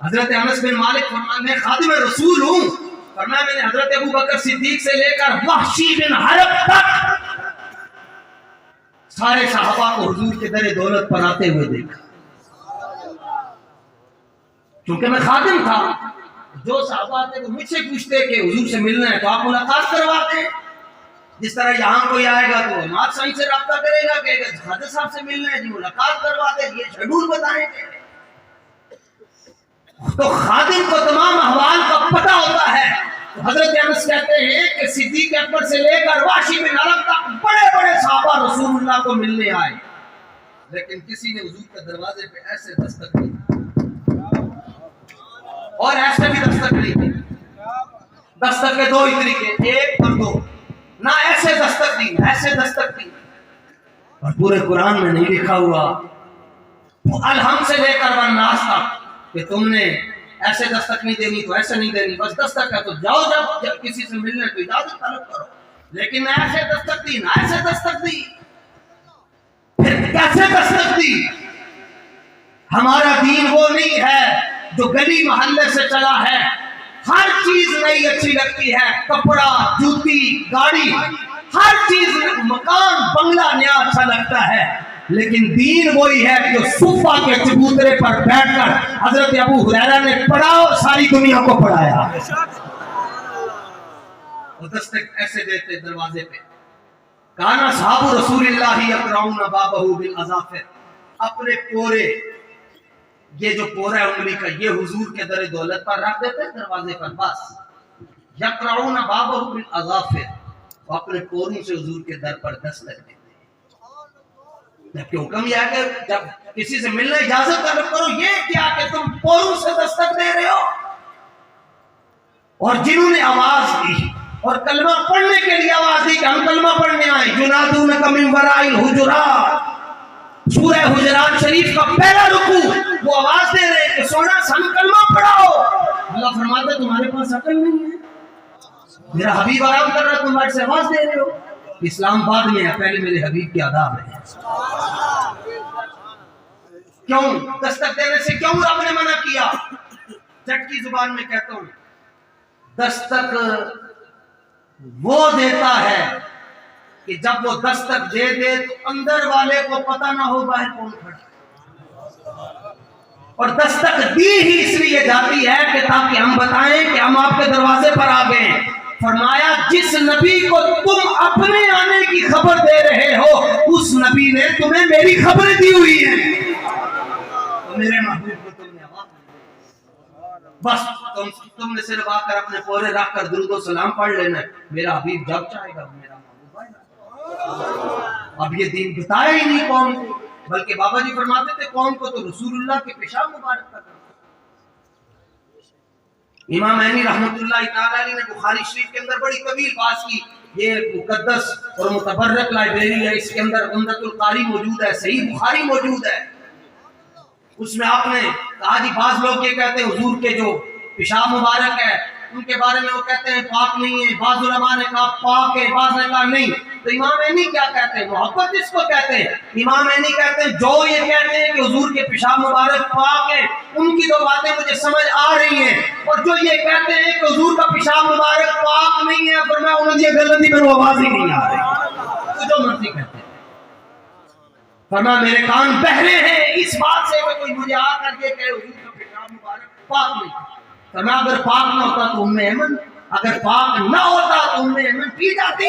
حضرت انس بن مالک فرماتے ہیں خادم رسول ہوں، فرمایا میں نے حضرت ابوبکر صدیق سے لے کر وحشی بن حرب تک سارے صحابہ کو حضور کے در دولت پر آتے ہوئے دیکھا. چونکہ میں خادم تھا، جو صحابہ آتے تو مجھ سے پوچھتے کہ حضور سے ملنا ہے تو آپ ملاقات کرواتے. جس طرح یہاں کوئی آئے گا تو مات سائن سے رابطہ کرے گا کہ خادم صاحب سے ملنا ہے جی ملاقات کرواتے، یہ شیڈول بتائیں گے. تو خادم کو تمام احوال کا پتہ ہوتا ہے. حضرت انس کہتے ہیں کہ صدیق اکبر سے لے کر وحشی بن حرب تک بڑے بڑے صحابہ رسول اللہ کو ملنے آئے، لیکن کسی نے حضور کے دروازے پہ ایسے دستک دی اور ایسے بھی دستک دی. دستک کے دو ہی طریقے، ایک اور دو، نہ ایسے دستک دی نہ ایسے دستک دی. اور پورے قرآن میں نہیں لکھا ہوا الحم سے لے کر والناس تک کہ تم نے ایسے دستک نہیں دینی تو ایسے نہیں دینی، بس دستک ہے تو جاؤ جب کسی سے ملنے تو اجازت طلب کرو. لیکن نہ ایسے دستک دی نہ ایسے دستک دی. پھر کیسے دستک دی؟ ہمارا دین وہ نہیں ہے جو گلی محلے سے چلا ہے، ہر چیز نئی اچھی لگتی ہے، کپڑا، جوتی، گاڑی، ہر چیز، مکان، بنگلہ نیا اچھا لگتا ہے. لیکن دین وہی ہے جو صوفہ کے چبوترے پر بیٹھ کر حضرت ابو ہریرہ نے پڑھا اور ساری دنیا کو پڑھایا. وہ دستک ایسے دیتے دروازے پہ. کانا صحاب رسول اللہ یقرعون بابہ بالاظافر، اپنے پورے، یہ جو پورا ہے انگلی کا، یہ حضور کے در دولت پر رکھ دیتے دروازے پر. بس یقرعون بابہ بالاظافر، وہ اپنے پوروں سے حضور کے در پر دستک دیتے. جبکہ حکم یہ ہے کہ جب کسی سے ملنا اجازت طلب کرو، یہ کیا کہ تم پوروں سے دستک دے رہے ہو. اور جنہوں نے آواز دی اور کلمہ پڑھنے کے لیے آواز دی کہ ہم کلمہ پڑھنے آئے، ینادونک من وراء الحجرات، سورہ حجرات شریف کا پہلا رکوع، وہ آواز دے رہے کہ سونا ہم کلمہ پڑھاؤ. اللہ فرماتا ہے تمہارے پاس عقل نہیں ہے، میرا حبیب آرام کر رہا ہے تم سے آواز دے رہے ہو. اسلام بعد میں ہے، پہلے میرے حبیب کی آداب ہے. کیوں دستک دینے سے کیوں رب نے منع کیا؟ جٹ کی زبان میں کہتا ہوں، دستک وہ دیتا ہے کہ جب وہ دستک دے دے تو اندر والے کو پتہ نہ ہو باہر کون کھڑا. اور دستک دی ہی اس لیے جاتی ہے کہ تاکہ ہم بتائیں کہ ہم آپ کے دروازے پر آ گئے. فرمایا جس نبی کو تم اپنے آنے کی خبر دے رہے ہو، اس نبی نے تمہیں میری خبریں دی ہوئی ہیں. تو میرے محبوب کو تم نے آواز دی. بس تم نے صرف آ کر اپنے پورے رکھ کر درود و سلام پڑھ لینا ہے، میرا حبیب جب چاہے گا میرا محبوب آئے گا۔ اب یہ دین بتایا ہی نہیں قوم کو، بلکہ بابا جی فرماتے تھے قوم کو تو رسول اللہ کے پیشاب مبارک کا کرو۔ امام عینی رحمۃ اللہ تعالی علیہ نے بخاری شریف کے اندر بڑی طویل بات کی، یہ مقدس اور متبرک لائبریری ہے، اس کے اندر عمدۃ القاری موجود ہے، صحیح بخاری موجود ہے۔ اس میں آپ نے کہا جی بعض لوگ یہ کہتے ہیں حضور کے جو پیشاب مبارک ہے ان کے بارے میں وہ کہتے ہیں پاک نہیں ہے، بعض علماء نے کہا پاک ہے، بعض نے کہا نہیں۔ تو امام عینی کیا کہتے ہیں؟ محبت اس کو کہتے ہیں۔ امام عینی کہتے ہیں جو یہ کہتے ہیں کہ حضور کے پیشاب مبارک پاک ہے ان کی تو باتیں مجھے سمجھ آ رہی ہیں، اور جو یہ کہتے ہیں کہ حضور کا پیشاب مبارک پاک نہیں ہے فرمایا انہوں نے یہ غلطی میں آواز ہی نہیں آ رہی، تو جو مرضی کہتے ہیں۔ فرمایا میرے کان بہرے ہیں اس بات سے کہ کوئی مجھے آ کر یہ کہے حضور کا پیشاب مبارک پاک نہیں۔ فرمایا اگر پاک نہ ہوتا تو ایمن، اگر پاک نہ ہوتا تو ایمن پی جاتی۔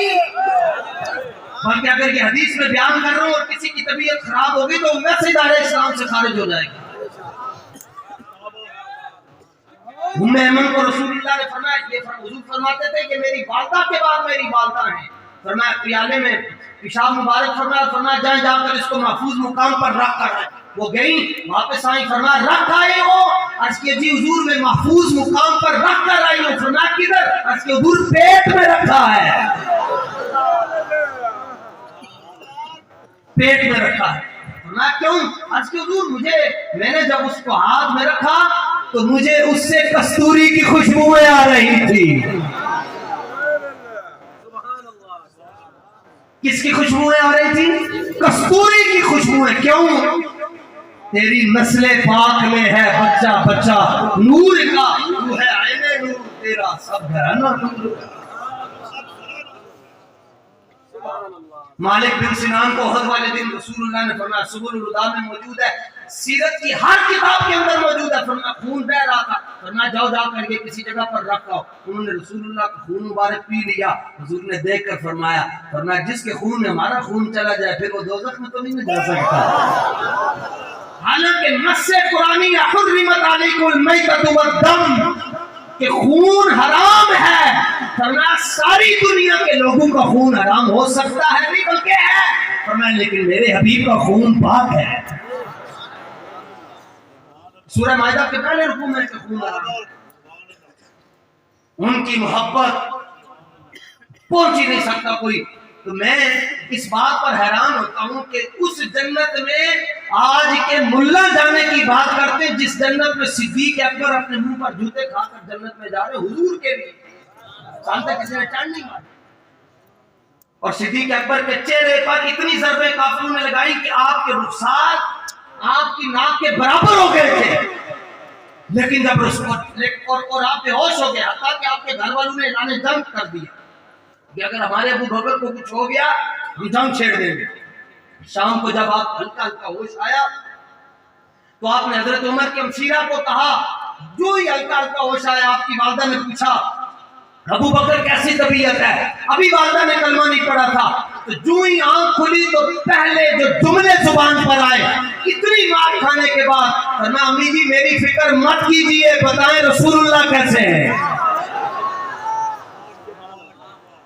بلکہ اگر یہ حدیث میں بیان کر رہا ہوں اور کسی کی طبیعت خراب ہوگی تو ویسے دار اسلام سے خارج ہو جائے گی۔ ایمن کو رسول اللہ نے فرمایا، یہ حضور فرماتے تھے کہ میری والدہ کے بعد میری والدہ ہیں۔ فرمایا پیالے میں پیشاب مبارک فرمایا جائیں جا کر اس کو محفوظ مقام پر رکھ کر آئے۔ وہ گئی واپس آئی، فرمایا رکھ آئے ہو؟ عرض کیا جی حضور میں محفوظ مقام پر رکھ کر آئی ہوں۔ فرمایا کدھر؟ عرض کیا حضور پیٹ میں رکھا ہے، پیٹ میں رکھا ہے۔ فرمایا کیوں؟ عرض کیا حضور میں نے جب اس کو ہاتھ میں رکھا تو مجھے اس سے کستوری کی خوشبوئیں آ رہی تھی۔ کس کی خوشبوئیں آ رہی تھی؟ کستوری کی خوشبوئیں۔ کیوں؟ تیری نسل پاک میں ہے بچہ بچہ نور کا، تو ہے عین نور تیرا سب گھرانہ نور کا۔ مالک بن سنان کو احد والے دن رسول اللہ نے فرمایا سبل الہدیٰ میں موجود ہے، سیرت کی ہر کتاب کے اندر موجود ہے۔ فرمایا خون بہ رہا تھا، فرمایا جاؤ جا کر یہ کسی جگہ پر رکھو۔ انہوں نے رسول اللہ کا خون مبارک پی لیا۔ حضور نے دیکھ کر فرمایا جس کے خون میں ہمارا خون چلا جائے پھر وہ دوزخ میں تو نہیں جا سکتا۔ حالانکہ نص قرآنی حرمت علیکم المیتۃ والدم کہ خون حرام ہے، فرمایا ساری دنیا کے لوگوں کا خون حرام ہو سکتا ہے نہیں بلکہ ہے، فرمایا لیکن میرے حبیب کا خون پاک ہے۔ سورہ مائدہ کے پہلے رکوع میں کہ خون حرام ہے۔ ان کی محبت پہنچ ہی نہیں سکتا کوئی۔ تو میں اس بات پر حیران ہوتا ہوں کہ اس جنت میں آج کے ملا جانے کی بات کرتے ہیں جس جنت میں صدیق اکبر اپنے منہ پر جوتے کھا کر جنت میں جا رہے حضور کے لیے، سالتا کسی نے چاند نہیں ماری۔ اور صدیق اکبر کے چہرے پر اتنی ضربیں کافروں نے لگائی کہ آپ کے رخسار آپ کی ناک کے برابر ہو گئے تھے، لیکن جب اور آپ بے ہوش ہو گئے، حتیٰ کہ آپ کے گھر والوں نے اعلان جنگ کر دیا کہ اگر ہمارے ابو بکر کو کچھ ہو گیا ہم جنگ چھیڑ دیں گے۔ شام کو جب آپ ہلکا ہلکا ہوش آیا تو آپ نے حضرت عمر کی ہمشیرہ کو کہا، جو ہی ہلکا ہلکا ہوش آیا آپ کی والدہ نے پوچھا ابو بکر کیسی طبیعت ہے؟ ابھی والدہ نے کلمہ نہیں پڑھا تھا، تو جو ہی آنکھ کھلی تو پہلے جو جملے زبان پر آئے اتنی مار کھانے کے بعد فرمایا امی جی میری فکر مت کیجئے، بتائیں رسول اللہ کیسے ہیں۔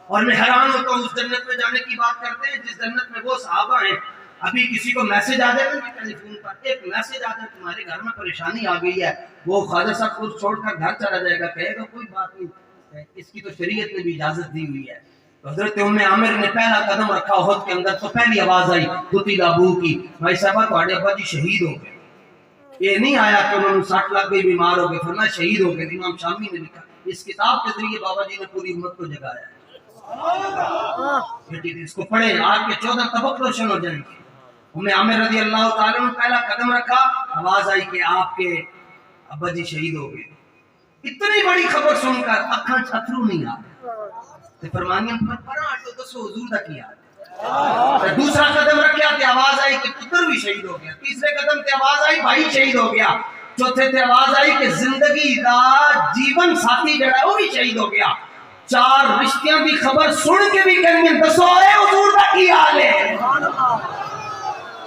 اور میں حیران ہوتا ہوں اس جنت میں جانے کی بات کرتے ہیں جس جنت میں وہ صحابہ ہیں، ابھی کسی کو میسج آ جائے گا ٹیلی فون پر، ایک میسج آ جائے تمہارے گھر میں پریشانی آ گئی ہے، وہ خواجہ صاحب خود چھوڑ کر گھر چلا جائے گا، کہے گا کوئی بات نہیں، اس کی تو شریعت نے بھی اجازت دی ہوئی ہے۔ تو حضرت ام عامر نے پہلا قدم رکھا احد کے اندر تو پہلی آواز آئی قتل ابو کی، بھائی صاحبہ تہاڈے ابا جی شہید ہو گئے۔ یہ نہیں آیا کہ انہوں نے سٹ لگ گئی بیمار ہو گئے، فرمایا شہید ہو گئے۔ امام شامی نے لکھا، اس کتاب کے ذریعے بابا جی نے پوری امت کو جگایا ہے۔ اس کو پڑھیں آپ کے 14 طبق روشن ہو جائیں گے۔ ام عامر رضی اللہ تعالیٰ نے پہلا قدم رکھا، آواز آئی کہ آپ کے ابا جی شہید ہو گئے۔ اتنی بڑی خبر سن کر اکھاں چھترو نہیں آ تے فرمانیاں پر پڑھا تو دسو حضور دا کیا ہے۔ دوسرا قدم رکھیا تے آواز آئی کہ پتر بھی شہید ہو گیا۔ تیسرے قدم تے آواز آئی بھائی شہید ہو گیا۔ چوتھے تے آواز آئی کہ زندگی دا جیون ساتھی جڑا ہے وہ بھی شہید ہو گیا۔ 4 رشتیاں دی خبر سن کے بھی کہیں گے دسو اے حضور دا کی حال ہے۔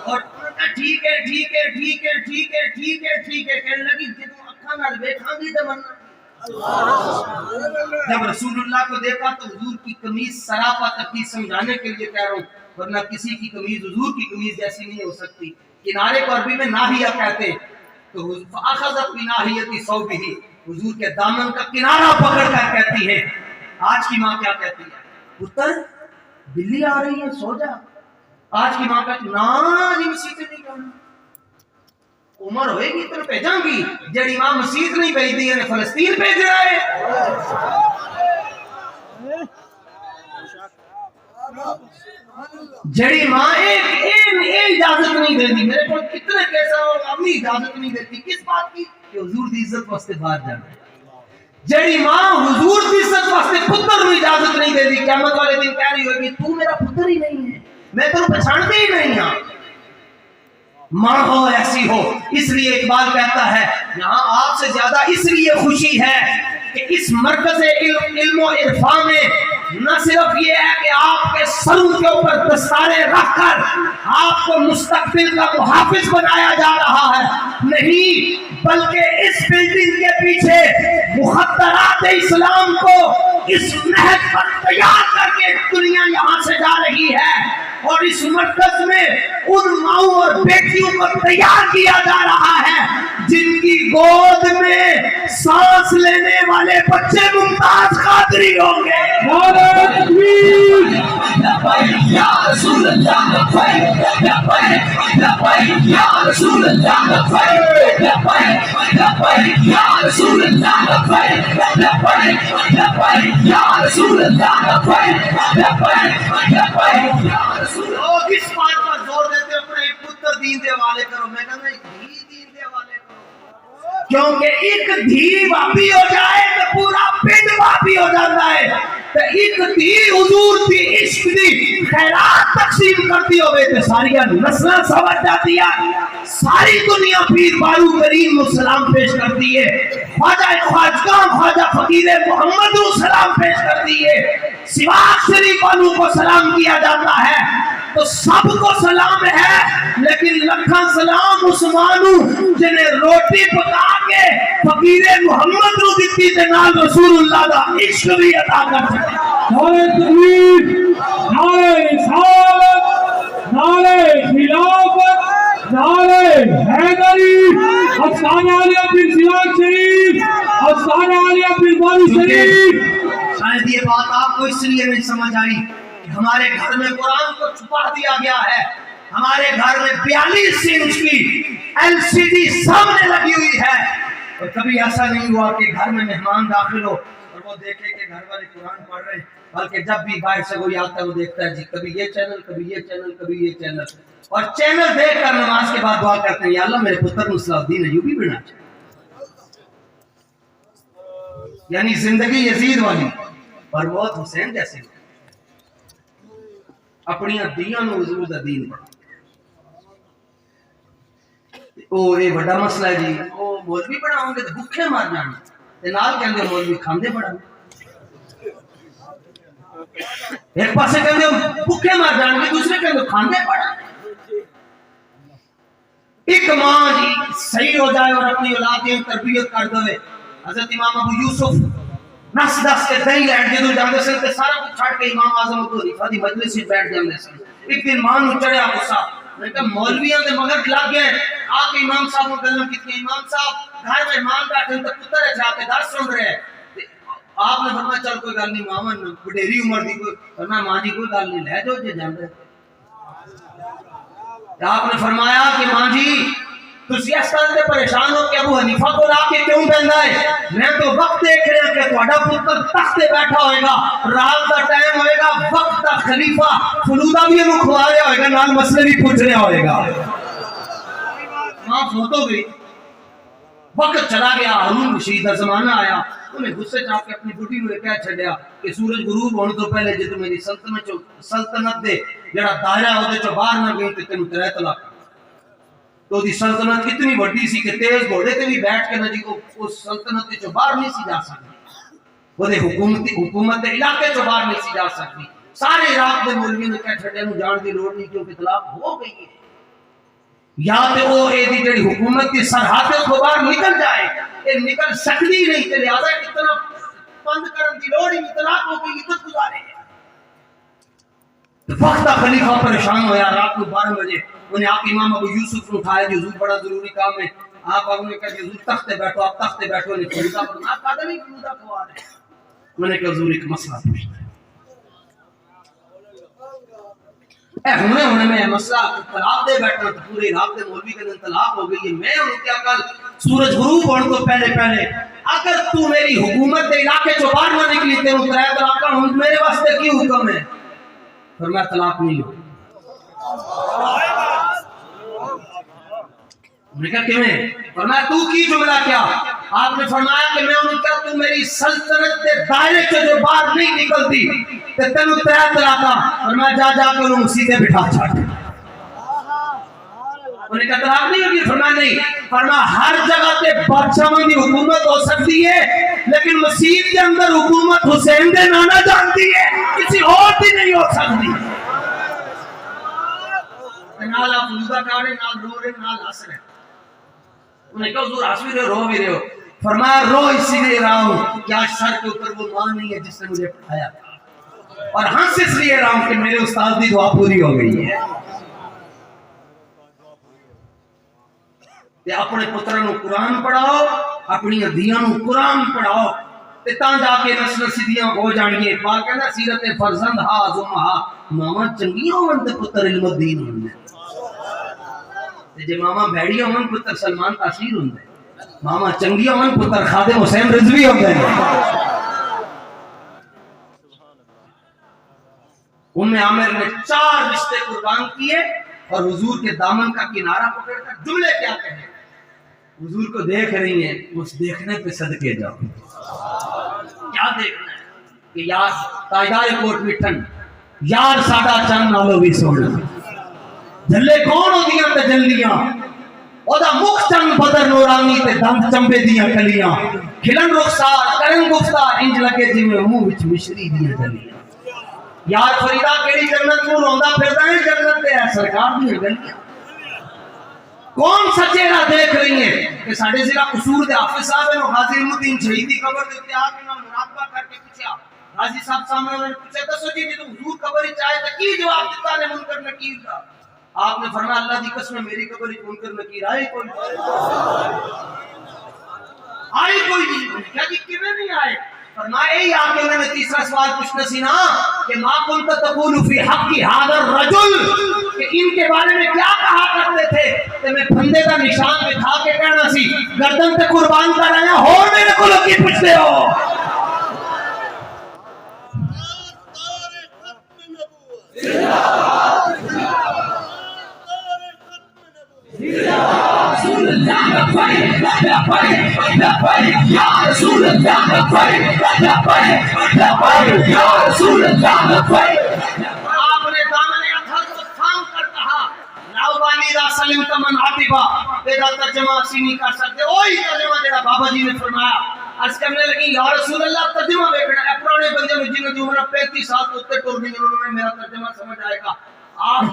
اور ٹھیک ہے ٹھیک ہے ٹھیک ہے ٹھیک ہے ٹھیک ہے ٹھیک ہے کہنے لگی جدوں اکھاں نال ویکھاں گی تے مننا جب رسول اللہ کو دیکھا تو حضور کی قمیض سراپا تک کی سمجھانے کے لیے کہہ رہا ہوں، ورنہ کسی کی قمیض حضور کی قمیض جیسی نہیں ہو سکتی. کنارے کو عربی میں ناہیہ کہتے ہیں. تو فاخذت بناہیۃ ثوبہ، حضور کے دامن کا کنارہ پکڑ کر کہتی ہے. آج کی ماں کیا کہتی ہے؟ پتر بلی آ رہی ہے سو جا. آج کی ماں کہتی نا جی مسیح نہیں کرنا، عمر ہوئے گی تو بھیجاں گی. جڑی ماں مسیح نہیں بھیجتی ہے فلسطین بھیج رہا ہے. جڑی ماں ایک اجازت نہیں دیتی، میرے کو کتنے کیسا ہو امی اجازت نہیں دیتی کس بات کی کہ حضور دی عزت واسطے باہر جانا ہے. جڑی ماں حضور دی عزت واسطے پتر کو اجازت نہیں دیتی، قیامت والے دن کہہ رہی ہوگی تو میرا پتر ہی نہیں ہے، میں تجھے پہچانتی ہی نہیں ہوں. ماں ہو ایسی ہو. اس لیے اقبال کہتا ہے یہاں آپ سے زیادہ اس لیے خوشی ہے کہ اس مرکز علم و عرفان میں نہ صرف یہ ہے کہ آپ کے سروں کے اوپر دستاریں رکھ کر آپ کو مستقبل کا محافظ بنایا جا رہا ہے، نہیں بلکہ اس بلڈنگ کے پیچھے مخدرات اسلام کو اس نہج پر تیار کر کے دنیا یہاں سے جا رہی ہے. اور اس مرکز میں ان ماؤں اور بیٹیوں کو تیار کیا جا رہا ہے جن کی گود میں سانس لینے والے بچے ممتاز قادری ہوں گے. نعرہ تکبیر، یا رسول اللہ یا رسول اللہ یا رسول اللہ یا رسول اللہ. لوگ اس بات پر زور دیتے اپنے ایک پتر دین دے والے کرو. میں کہتا ایک دھی دین دے والے کرو، کیونکہ ایک دھی واپی ہو جائے تو پورا پنڈ واپی ہو جاتا ہے. تو ایک دھی حضور دی عشق دی خیرات تقسیم کرتی ہوئے تو ساری نسلیں سمجھ جاتی ہے. ساری دنیا پیر بارو کریم کو سلام پیش کرتی ہے. خواجہ خواجگاں خواجہ فقیر محمد کو سلام پیش کرتی ہے. سواک شریف والوں کو سلام کیا جاتا ہے. تو سب کو سلام ہے، لیکن لکھاں سلام عثمانو جنہیں روٹی پکا کے فقیر محمد رو دیتی تے نال رسول اللہ دا عشق بھی عطا کر سکے. نعرہ تکبیر، نعرہ رسالت، نعرہ خلافت، نعرہ حیدری، افسانہ عالیہ پیر سواک شریف، افسانہ عالیہ پیر بارو شریف. شاید یہ بات آپ کو اس لیے نہیں سمجھ آئی کہ ہمارے گھر میں قرآن کو چھپا دیا گیا ہے. ہمارے گھر میں 42 انچ کی LCD سامنے لگی ہوئی ہے، اور کبھی ایسا نہیں ہوا کہ گھر میں مہمان داخل ہو اور وہ دیکھے کہ گھر والے قرآن پڑھ رہے ہیں، بلکہ جب بھی باہر سے کوئی آتا ہے وہ دیکھتا ہے جی کبھی یہ چینل، کبھی یہ چینل، کبھی یہ چینل، اور چینل دیکھ کر نماز کے بعد دعا کرتے ہیں یا اللہ میرے پتر صلاح الدین ایوبی بنا چاہیے. یعنی زندگی یزید والی پر موت حسین جیسے اپنی دیاں نو حضور دا دین پڑھا. او یہ بڑا مسئلہ ہے جی، او مولوی بناؤں گے تو بھوکے مار جانا تے نال کہندے مولوی کھاندے بڑا. ایک پاسے کہندے بھوکے مار جان گے، دوسرے کہندے کھاندے بڑا. ایک ماں جی صحیح ہو جائے اور اپنی اولاد کی تربیت کر دے. حضرت امام ابو یوسف نس دس کے دہی لینڈ جدو جاندے سن تے سارا کچھ چھڑ کے امام اعظم ابو حنیفہ دی مجلس وچ بیٹھ جاندے سن. ایک دن ماں نو چڑھیا غصہ، میں کہ مولویاں دے مگر لگ گئے آ کے امام صاحب کو گلاں کیتی. امام صاحب گھر میں مہمان بیٹھے تے پتر ہے جا کے در سن رہے. آپ نے فرمایا چل کوئی گل نہیں ماما وڈیری عمر دی کوئی فرمایا ماں جی کوئی گل نہیں لے جو جے جاندے. آپ نے فرمایا کہ ماں جی تسی اس طرح سے پریشان ہو کہ ابو حنیفہ کو لا کے کیوں بہندا ہے؟ میں تو وقت دیکھ رہا کہ تہاڈا پتر تخت تے بیٹھا ہوئے گا، رات دا ٹائم ہوئے گا، وقت دا خلیفہ فلودا بھی انہوں کھوا رہا ہوئے گا، نال مسئلے بھی پوچھ رہا ہوئے گا. ماں فوت ہو گئی، وقت چلا گیا، ہارون رشید کا زمانہ آیا. انہیں غصے چاہ کے اپنی بڈی نو کہہ چھڈیا کہ سورج غروب ہونے تو پہلے جے تو میری سلطنت دے جڑا دائرہ ہے اودے چوں باہر نہ گئی تے تینوں 3 طلاق. تو دی سلطنت اتنی بڑی سی کہ تیز گھوڑے تے بھی بیٹھ کے نہ جی کو اس سلطنت چوں باہر نہیں سی جا سکتی، اودے حکومت دے علاقے چوں باہر نہیں سی جا سکتی. سارے عراق دے مولوی نے کہہ چھڈیا نو جان دی لوڑ نہیں کیونکہ طلاق ہو گئی ہے. یا تے وہ اے دی جڑی حکومت کی سرحد کو باہر نکل جائے، یہ نکل سکتی نہیں، تے لہذا اتنا بند کرن دی لوڑ ہی اطلاق ہو گئی، عزت گزارے ہیں۔ وقت خلیفہ پریشان ہویا، رات کو 12 بجے انہیں آپ امام ابو یوسف کو اٹھایا، حضور بڑا ضروری کام ہے، آپ نے کہا حضور تخت پہ بیٹھو، آپ تخت پہ بیٹھو، نے فرودہ فرمایا قادر نہیں فرودہ کھوا رہے ہیں۔ میں نے کہا حضور ایک مسئلہ پوچھنا ہے، ہونے میں مسئلہ طلاق دے بیٹھنا تو پورے رات دے مولوی کے دن طلاق ہو گئی ہے، میں انہوں کیا کل سورج غروب ہونے تو پہلے اگر تو میری حکومت دے علاقے چو باہر نہ نکلی تے ہوں ترائے طلاق کا ہوں میرے واسطے کی حکم ہے؟ فرمایا طلاق نہیں ہو۔ میں نے کہا کیویں؟ فرمایا تو کی جملہ کیا؟ آپ نے فرمایا کہ میں انہوں کہا تو میری سلطنت کے دائرے سے جو باہر نہیں نکلتی تے تینوں ترائے طلاق کا۔ فرمایا جا کے انہوں سیدھے بٹھا چھاٹ۔ انہوں نے کہا طلاق نہیں ہوگی؟ فرمایا نہیں۔ فرمایا ہر جگہ تے بادشاہوں کی حکومت ہو سکتی ہے لیکن مسجد کے اندر حکومت حسین دے نانا جانتی ہے، کسی اور بھی نہیں ہو سکتی۔ نال آپ روزہ کھا رہے، نال رو رہے، نال ہنس رہے۔ انہوں نے کہا حضور ہنس بھی رہے رو بھی رہے ہو۔ فرمایا رو اسی لیے رہا ہوں کہ آج سر کے اوپر وہ ماں نہیں ہے جس نے مجھے پڑھایا تھا، اور ہنس اس لیے رہا ہوں کہ میرے استاد کی دعا پوری ہو گئی ہے۔ تے اپنے پتروں کو قرآن پڑھاؤ، اپنی دھیاں کو قرآن پڑھاؤ، تے تاں جا کے نسل سیدھیاں ہو جانگی۔ اقبال کہنا سیرت فرزند ہا زمہا، ماما چنگی ہون تے پتر علم الدین ہوندے، تے جے ماما بھیڑی ہون پتر سلمان تاثیر ہوندے، ماما چنگی ہون پتر خادم حسین رضوی ہوندے۔ ام عامر نے 4 رشتے قربان کیے اور حضور کے دامن کا کنارہ پکڑ کر جملے کیا کہے؟ حضور کو دیکھ رہی ہیں، اس دیکھنے پہ صدقے جاؤ۔ کیا دیکھنا ہے کہ یار تاجدار کوٹ مٹھن یار ساڈا چند نالو بھی سونا، جھلے کون ہو دیاں تجلیاں، او دا مخ چند بدر نورانی تے دند چمبے دیاں کلیاں، کھلن رخسار کرن گفتار انج لگے جی میں منہ وچ مشری دیاں جلیاں۔ یار فریدہ کیڑی جنت کو روندا پھردا ہے، جنت تے ہے سرکار دی گلیاں۔ کون سا چہرہ دیکھ رہی ہیں کہ ساڑھے ضلع قصور دے حافظ صاحب ہیں، غازی المدین شہیدی قبر دے اتنے آگے نہ مراقبہ کر کے پوچھا، غازی صاحب سامنے انہوں نے پوچھا دسو جی تو حضور قبر ہی چاہے تھا کی جواب دیتا نے منکر نکیر کا؟ آپ نے فرمایا اللہ دی قسم میری قبر ہی منکر نکیر آئی کوئی نہیں۔ کیا جی کیویں نہیں آئے؟ فرمایا یہی آگے انہوں نے تیسرا سوال پوچھنا سی نا کہ ما کنت تقول فی حق ھذا الرجل، کہ ان کے بارے میں کیا کہا کرتے تھے؟ کہ میں پھندے کا نشان دکھا کے کہنا سی گردن تے قربان کر آیا ہو، میرے کو لوگ کی پوچھتے ہو؟ ترجمہ نہیں کر سکتے، وہی ترجمہ جڑا بابا جی نے فرمایا۔ عرض کرنے لگی یا رسول اللہ ترجمہ دیکھنا ہے، پرانے بندے میں جنہوں کی عمر 35 سال تو اتنے ٹور نہیں، انہوں نے میرا ترجمہ سمجھ آئے گا۔ آپ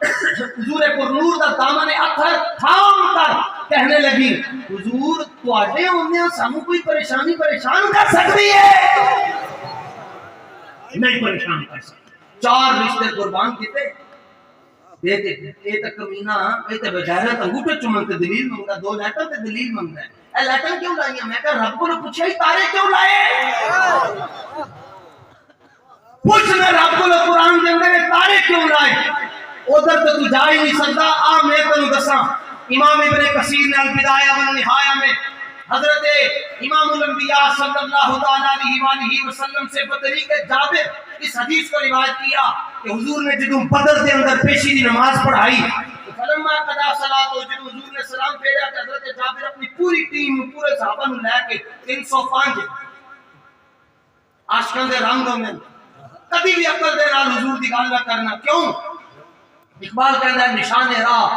حضور پر نور دا دامن اتھر تھام کر کہنے لگی حضور تواڈے ہوندیاں سانوں کوئی پریشانی پریشان کر سکتی ہے؟ نہیں پریشان کر سکتی۔ 4 رشتے قربان کیتے، یہ تک کمینہ یہ تے بغیرت انگوٹھے چومن تے دلیل منگدا، 2 لیٹر تے دلیل منگدا ہے۔ اے لیٹر کیوں لائی ہیں؟ میں کہا رب کو پوچھا ہی تارے کیوں لائے؟ پوچھنا رب کو قرآن دے اندر تارے کیوں لائے؟ ادھر تو جا ہی نہیں سکتا۔ میں تینوں دساں امام ابن کثیر نے البدایہ والنہایہ میں حضرت امام الانبیاء صلی اللہ علیہ وآلہ وسلم سے بطریق جابر اس حدیث کو روایت کیا کہ حضور نے جدوں بدر دے اندر پیشی دی نماز پڑھائی، فلما قضا صلاۃ، جدوں حضور نے سلام پھیرا کہ حضرت جابر اپنی پوری ٹیم پورے صحابہ نوں لے کے 305 عاشقاں دے رنگ میں کبھی بھی عقل دے نال حضور دی گل نہ کرنا۔ کیوں؟ اقبال کہتا ہے نشان راہ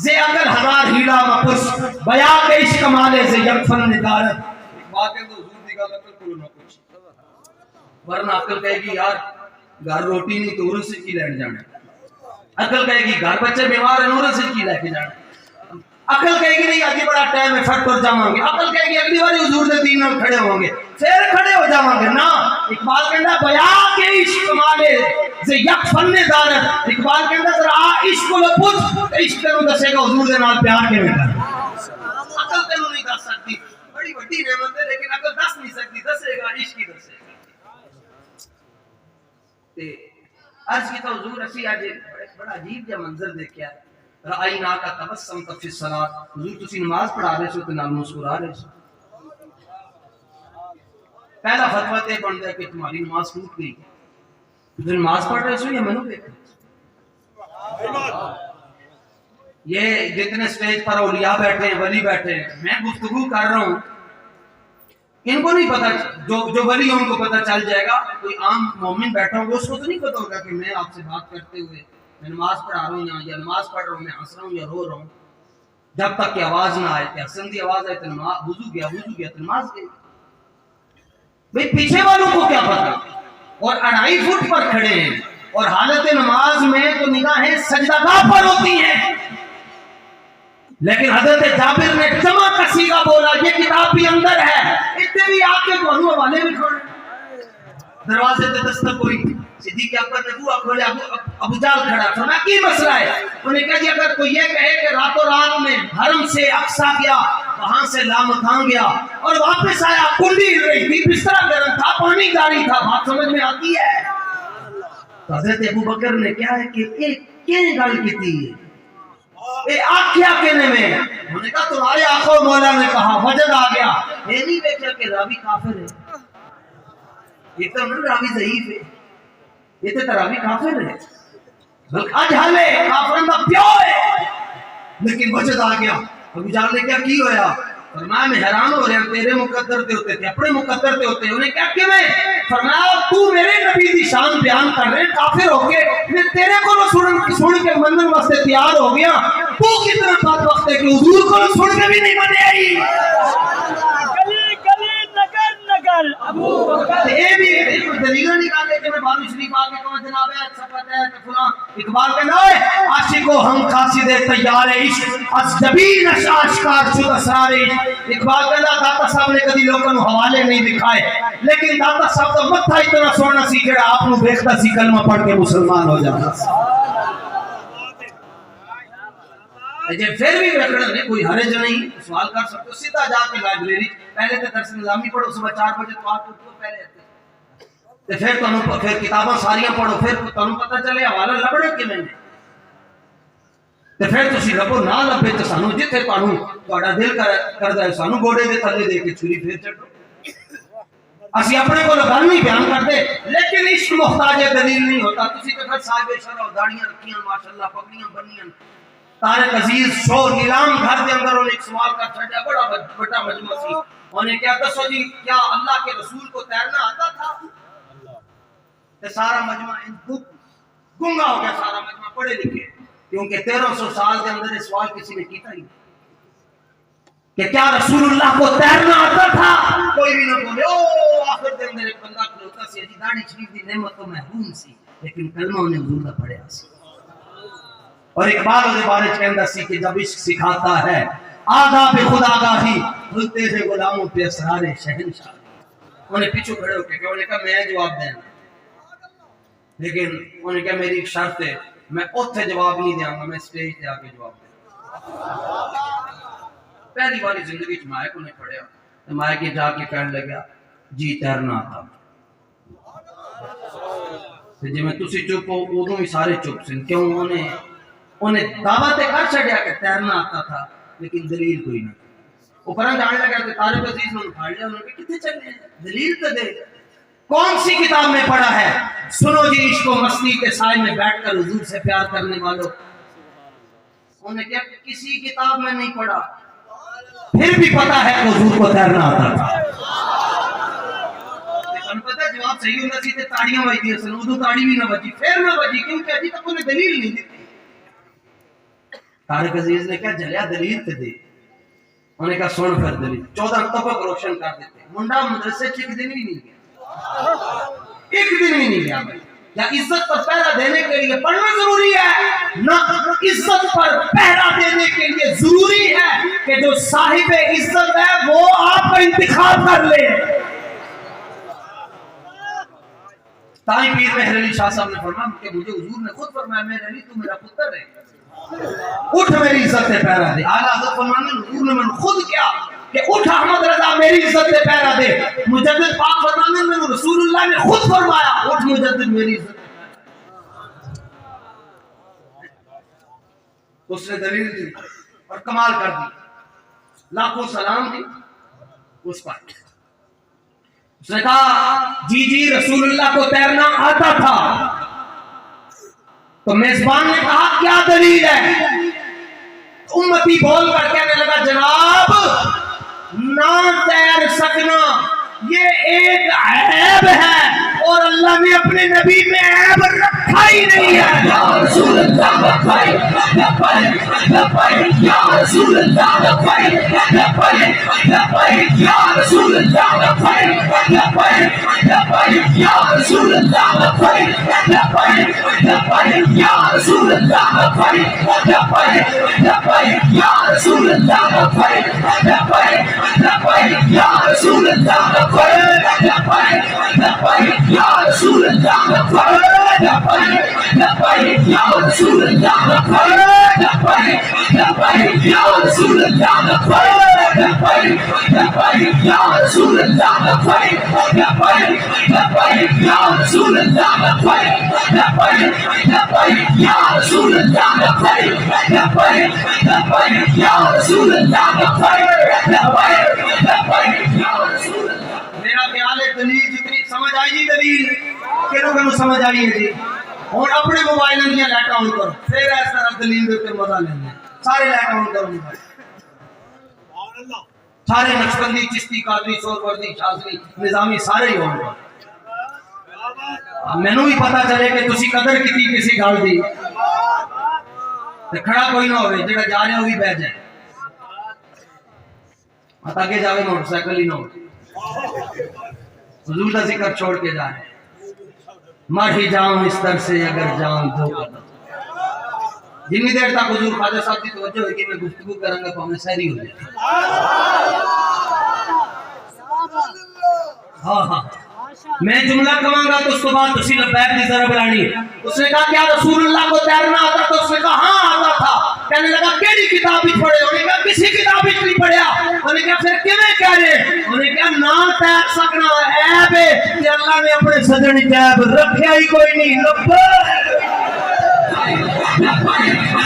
زے عقل 1000 ہیڑا مپس بیا کے عشق مالے سے یکفن ندارت۔ اقبال کہتا ہے حضور دی گل عقل کو نہ پوچھ، ورنہ عقل کہے گی یار گھر روٹی نہیں تو عرس کی لین جانا، عقل کہے گی گھر بچے بیمار ہیں عرس کی لے کے جانا، عقل کہے گی نہیں آج بڑا ٹائم ہے پھر تر جاواں گے، عقل کہے گی اگلی بار حضور دے دین نال کھڑے ہوں گے پھر کھڑے ہو جاواں گے. نا اقبال کہندا بیا کے عشق مالے ز یک فن دارت. اقبال کہندا ذرا عشق کو پوچھ عشق تینوں دسے گا حضور دے نال پیار کیویں کرنا. عقل تینوں نہیں دس سکتی، بڑی بڑی نعمت ہے لیکن عقل دس نہیں سکتی، دسے گا عشق ہی دسے گا. تے عرض کی تو حضور اسی اج بڑا عجیب جا منظر دیکھیا. رأینا کا تبسم فی الصلاۃ. حضور تسی نماز پڑھا رہے سو تے نال مسکرا رہے سو. پہلا فتویٰ تے بنتا ہے کہ تمہاری نماز ٹوٹ گئی. تم نماز پڑھ رہے سو یا میں نے دیکھا؟ یہ جتنے سٹیج پر اولیاء بیٹھے ہیں، ولی بیٹھے ہیں، میں گفتگو کر رہا ہوں، ان کو نہیں پتا. جو ولی ان کو پتا چل جائے گا. کوئی عام مومن بیٹھا ہوگا اس کو تو نہیں پتا ہوگا کہ میں آپ سے بات کرتے ہوئے میں نماز پڑھا رہا ہوں یا نماز پڑھ رہا ہوں، میں ہنس رہا ہوں یا رو رہا ہوں. جب تک کہ آواز نہ آئے، کہ حسن دی آواز آئے تو نماز وضو گیا تو نماز گئی. بھئی پیچھے والوں کو کیا پتا؟ اور 2.5 فٹ پر کھڑے ہیں اور حالت نماز میں تو نگاہیں سجدہ گاہ پر ہوتی ہیں. لیکن حضرت جابر نے جمع کسی کا بولا یہ کتاب بھی اندر ہے. اتنے بھی آپ کے دونوں حوالے بھی کھڑے. دروازے پہ دستک ہوئی، صدیق اکبر نے بوا کھولے، ابو جہل کھڑا. فرمایا کی مسئلہ ہے؟ انہوں نے کہا جی اگر کوئی یہ کہے کہ راتوں رات میں حرم سے اقصی گیا، وہاں سے لامکان گیا اور واپس آیا، کنڈی ہل رہی تھی، بستر گرم تھا، پانی جاری تھا، بات سمجھ میں آتی ہے؟ تو حضرت ابو بکر نے کیا ہے کہ کیوں گل کی تھی اے آکھیا کہنے میں؟ انہوں نے کہا تمہارے آقا و مولا نے کہا. وجد آ گیا. یہ نہیں دیکھا کہ راوی کافر ہے، یہ تو انہوں نے راوی ضعیف ہے، یہ تو راوی کافر ہے، بلکہ اجہل ہے، کافرن دا پیو ہے. لیکن وجد آ گیا. ابو جہل نے کیا کی ہویا؟ فرمایا میں حیران ہو رہا ہوں، تیرے مقدر تے ہوتے تھے، اپنے مقدر تے ہوتے. انہیں کیا کہ میں فرمایا تو میرے نبی دی شان بیان کر رہے کافر ہو کے، میں تیرے کو سن کے منن واسطے تیار ہو گیا. تو کتنا بات وقت ہے کہ حضور کو سن کے بھی نہیں منے آئی. گلی گلی نگر نگر ابو بکر. یہ بھی دلیل نکالے کہ میں بارو شریف آ کے کہوں جناب ہے اچھا پتہ ہے کہ فلاں. اقبال کہنا ہے عاشقو ہم قاصد تیار عشق از جبین اشکار شد اسرار عشق. اقبال کہنا داتا صاحب نے کدی لوگوں حوالے نہیں دکھائے، لیکن داتا صاحب تو متھا اتنا سونا سی جڑا آپ نو دیکھتا سی کلمہ پڑھ کے مسلمان ہو جاتا سی. جی پھر بھی رکھنا نہیں کوئی حرج نہیں، سوال کر سکتے ہو. سیدھا جا کے لائبریری پہلے تو درس نظامی پڑھو، صبح 4 بجے تو آپ اٹھو پہلے تے پھر کتاباں ساریاں پڑھو، پھر تانوں پتہ چلے حوالہ لبڑے کیویں نے. تے پھر تسی لبو نہ لبے تے سانو جتھے تانوں تہاڈا دل کردا ہے سانو گوڑے دے تھلے دے کے چھری پھر چڑھو. اسی اپنے کو گل نہیں بیان کرتے، لیکن عشق محتاج دلیل نہیں ہوتا. تسی تے پھر صاحب شرع داڑیاں رکھیاں ماشاءاللہ، پگڑیاں بنیاں. طارق عزیز شور نیلام گھر دے اندر انہوں نے ایک سوال کر چھڑیا، بڑا مجمع سی. انہوں نے کہا دسو جی کیا اللہ کے رسول کو تیرنا آتا تھا؟ تے سارا مجمع گنگا ہو گیا، سارا مجمع پڑھے لکھے، کیونکہ 1300 سال کے اندر یہ سوال کسی نے کیتا ہی کہ کیا رسول اللہ کو تیرنا آتا تھا؟ کوئی بھی نہ بولے. او آخر دے اندر ایک بندہ کھلوتا سی، جی داڑھی شریف دی نعمت تو محروم سی، لیکن کلمہ انہیں حضور دا پڑھیا سی. اور اقبال اس بارے کہندا سی کہ جب عشق سکھاتا ہے آداب خودآگاہی، کھلتے تھے غلاموں پہ اسرار شہنشاہ. انہوں نے پیچھے کھڑے ہو کے انہوں نے کہا میں جواب دینا، لیکن انہوں نے کہا میری ایک شرط ہے، میں اوتھے جواب نہیں دیاں گا، میں سٹیج تے آ کے جواب دوں. پہلی باری زندگی چ مائک انہیں پڑھیا، مائک کے جا کے کہنے لگا جی تیرنا آتا. جی میں تسی چپ ہو ادوں بھی سارے چپ سن. کیوں؟ انہیں دعوت کر چھڑیا کہ تیرنا آتا تھا، لیکن دلیل کوئی نہ. وہ پرن جانے لگا کہ طارق عزیز نے اٹھا لیا. انہوں نے کہا کتنے چلے ہیں، دلیل تو دے. کون سی کتاب میں پڑھا ہے؟ سنو جی عشق و مستی کے سائے میں بیٹھ کر حضور سے پیار کرنے والوں. انہوں نے کہا کسی کتاب میں نہیں پڑھا، پھر بھی پتا ہے کہ حضور کو تیرنا آتا تھا. پتہ جواب صحیح ہونا سی تے تاڑیاں بجدیاں سن. ادو تاڑی بھی نہ بجی، پھر نہ بجی، کیونکہ ابھی تک انہیں دلیل نہیں دی. طارق عزیز نے کہا جلیا دلیل تے دے. انہوں نے کہا سن پھر دلیل. 14 طبق روشن کر دیتے. منڈا مدرسے ایک دن بھی نہیں گیا، ایک دن بھی نہیں گیا بھائی. یا عزت پر پہرا دینے کے لیے پڑھنا ضروری ہے؟ نہ، عزت پر پہرا دینے کے لیے ضروری ہے کہ جو صاحب عزت ہے وہ آپ کا انتخاب کر لے۔ تائی پیر مہر علی شاہ صاحب نے فرمایا کہ مجھے حضور نے خود فرمایا مہر علی تو میرا پتر ہے، اٹھ میری عزت سے پہرا دے۔ اعلیٰ حضرت فرمانے حضور نے میں خود کیا کہ اٹھ احمد رضا میری عزت سے پہرا دے۔ مجدد پاک فرمانے میں رسول اللہ نے خود فرمایا اٹھ مجدد میری عزت سے پہرا دے۔ اس نے دلیل دی اور کمال کر دی، لاکھوں سلام دی اس پر۔ اس نے کہا جی جی رسول اللہ کو تیرنا آتا تھا۔ تو میزبان نے کہا کیا دلیل ہے؟ امتی بول کر کہنے لگا جناب نہ تیر سکنا یہ ایک عیب ہے اور اللہ نے اپنے نبی میں عیب رکھا ہی نہیں ہے۔ یا رسول اللہ لبیک لبیک لبیک یا رسول اللہ لبیک لبیک لبیک یا رسول اللہ لبیک لبیک لبیک یا رسول اللہ لبیک لبیک لبیک یا رسول اللہ لبیک لبیک لبیک یا رسول اللہ لبیک لبیک لبیک یا رسول اللہ لبیک لبیک یا رسول اللہ لبیک لبیک یا رسول اللہ لبیک لبیک یا رسول اللہ لبیک لبیک یا رسول اللہ لبیک لبیک یا رسول اللہ لبیک لبیک یا رسول اللہ لبیک لبیک یا رسول اللہ لبیک لبیک یا رسول اللہ۔ میرا خیال ہے دلیل جتنی سمجھ آئی جی، دلیل کہ سمجھ آئی ہے جی۔ اور اپنے موبائل دیا لائٹ آن کرو پھر اس طرح دلیل دے کے مزہ لینا ہے۔ سارے لائٹ آن کرو موبائل، سارے نقشبندی چشتی قادری سہروردی شاذلی نظامی سارے ہی آن کرو۔ مینوں بھی پتا چلے کہ تسی قدر کیتی کسی گل دی تے کھڑا کوئی نہ ہوئے، جڑا جا رہے ہو بھی بیٹھ جائے، مت آگے جاوے موٹر سائیکل ہی نہ ہو۔ حضور کا ذکر چھوڑ کے جا رہے ہیں، مر ہی جاؤں اس طرح سے اگر جان دو قدم۔ جتنی دیر تک حضور خواجہ صاحب کی توجہ ہوئی کہ میں گفتگو کروں گا تو ہمیں سہری ہو جائے۔ ہاں ہاں میں جملہ کہوں گا تو اس کو بعد اسی لبیک کی ضرب لانی۔ اس نے کہا کیا رسول اللہ کو تیرنا آتا؟ تو اس نے کہا ہاں آتا تھا۔ کہنے لگا کیڑی کتاب وچ پڑھے؟ انہوں نے کہا کسی کتاب وچ نہیں پڑھیا۔ انہوں نے کہا پھر کیویں کہہ رہے؟ انہوں نے کہا نہ تیر سکنا عیب ہے کہ اللہ نے اپنے سجن وچ عیب رکھیا ہی کوئی نہیں۔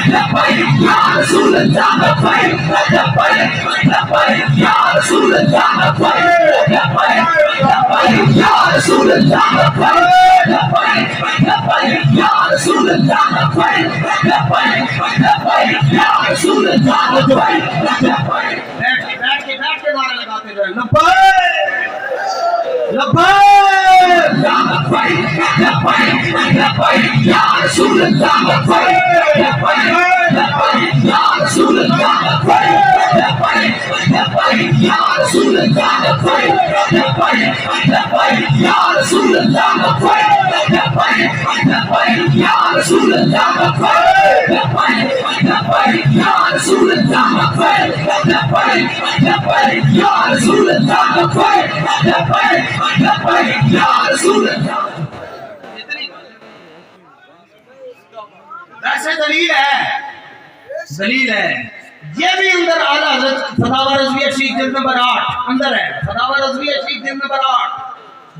لبیک یا رسول اللہ لبیک لبیک یا رسول اللہ لبیک لبیک یا رسول اللہ لبیک لبیک یا رسول اللہ لبیک لبیک یا رسول اللہ لبیک۔ بیٹھ کے نعرے لگاتے رہے لبیک لبیک لبیک لبیک یا رسول اللہ لبیک لبیک یا رسول اللہ لبیک لبیک یا رسول اللہ لبیک لبیک یا رسول اللہ لبیک لبیک یا رسول اللہ لبیک لبیک یا رسول اللہ لبیک لبیک یا رسول اللہ لبیک لبیک یا رسول اللہ۔ ایسے دلیل ہے یہ بھی اندر اعلیٰ حضرت فتاوی رضویہ شریف جلد نمبر 8 اندر ہے۔ فتاوی رضویہ شریف جلد نمبر 8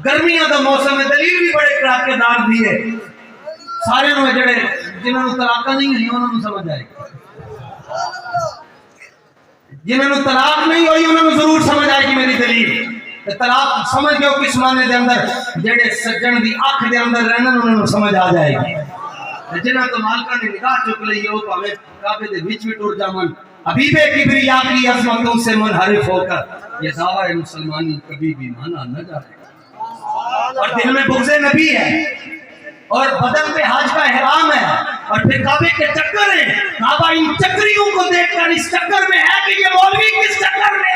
گرمیاں دا موسم ہے، دلیل بھی بڑے کڑاکے دار بھی ہے۔ سارے نو جڑے جنہاں نو طلاق نہیں ہوئی انہاں نو سمجھ آئے، جنہاں نو طلاق نہیں ہوئی انہاں نو ضرور سمجھ آئے کہ میری دلیل طلاق سمجھ گئے کس معنی دے اندر، جڑے سجن دی اکھ دے اندر رہن انہاں نو سمجھ آ جائے گی۔ جنہاں تو مالکاں نے نگاہ چک لئی ہو پاویں کعبے دے وچ بھی ٹر جاون، حبیب کبریا کی عظمتوں سے منحرف ہو کر یہ دعویٰ مسلمانی کبھی بھی مانا نہ جائے۔ اور دل میں بغض نبی ہے اور بدن پہ حج کا احرام ہے اور پھر کعبے کے چکر ہیں۔ کعبہ ان چکریوں کو دیکھ کر اس چکر میں ہے کہ یہ مولوی کس چکر میں ہے۔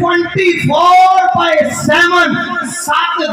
24/7 7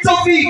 24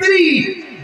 3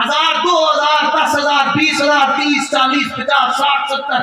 1000, 2000, 10,000, 20,000, 30, 40, 50, 60, 70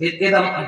ਇਹਦਾ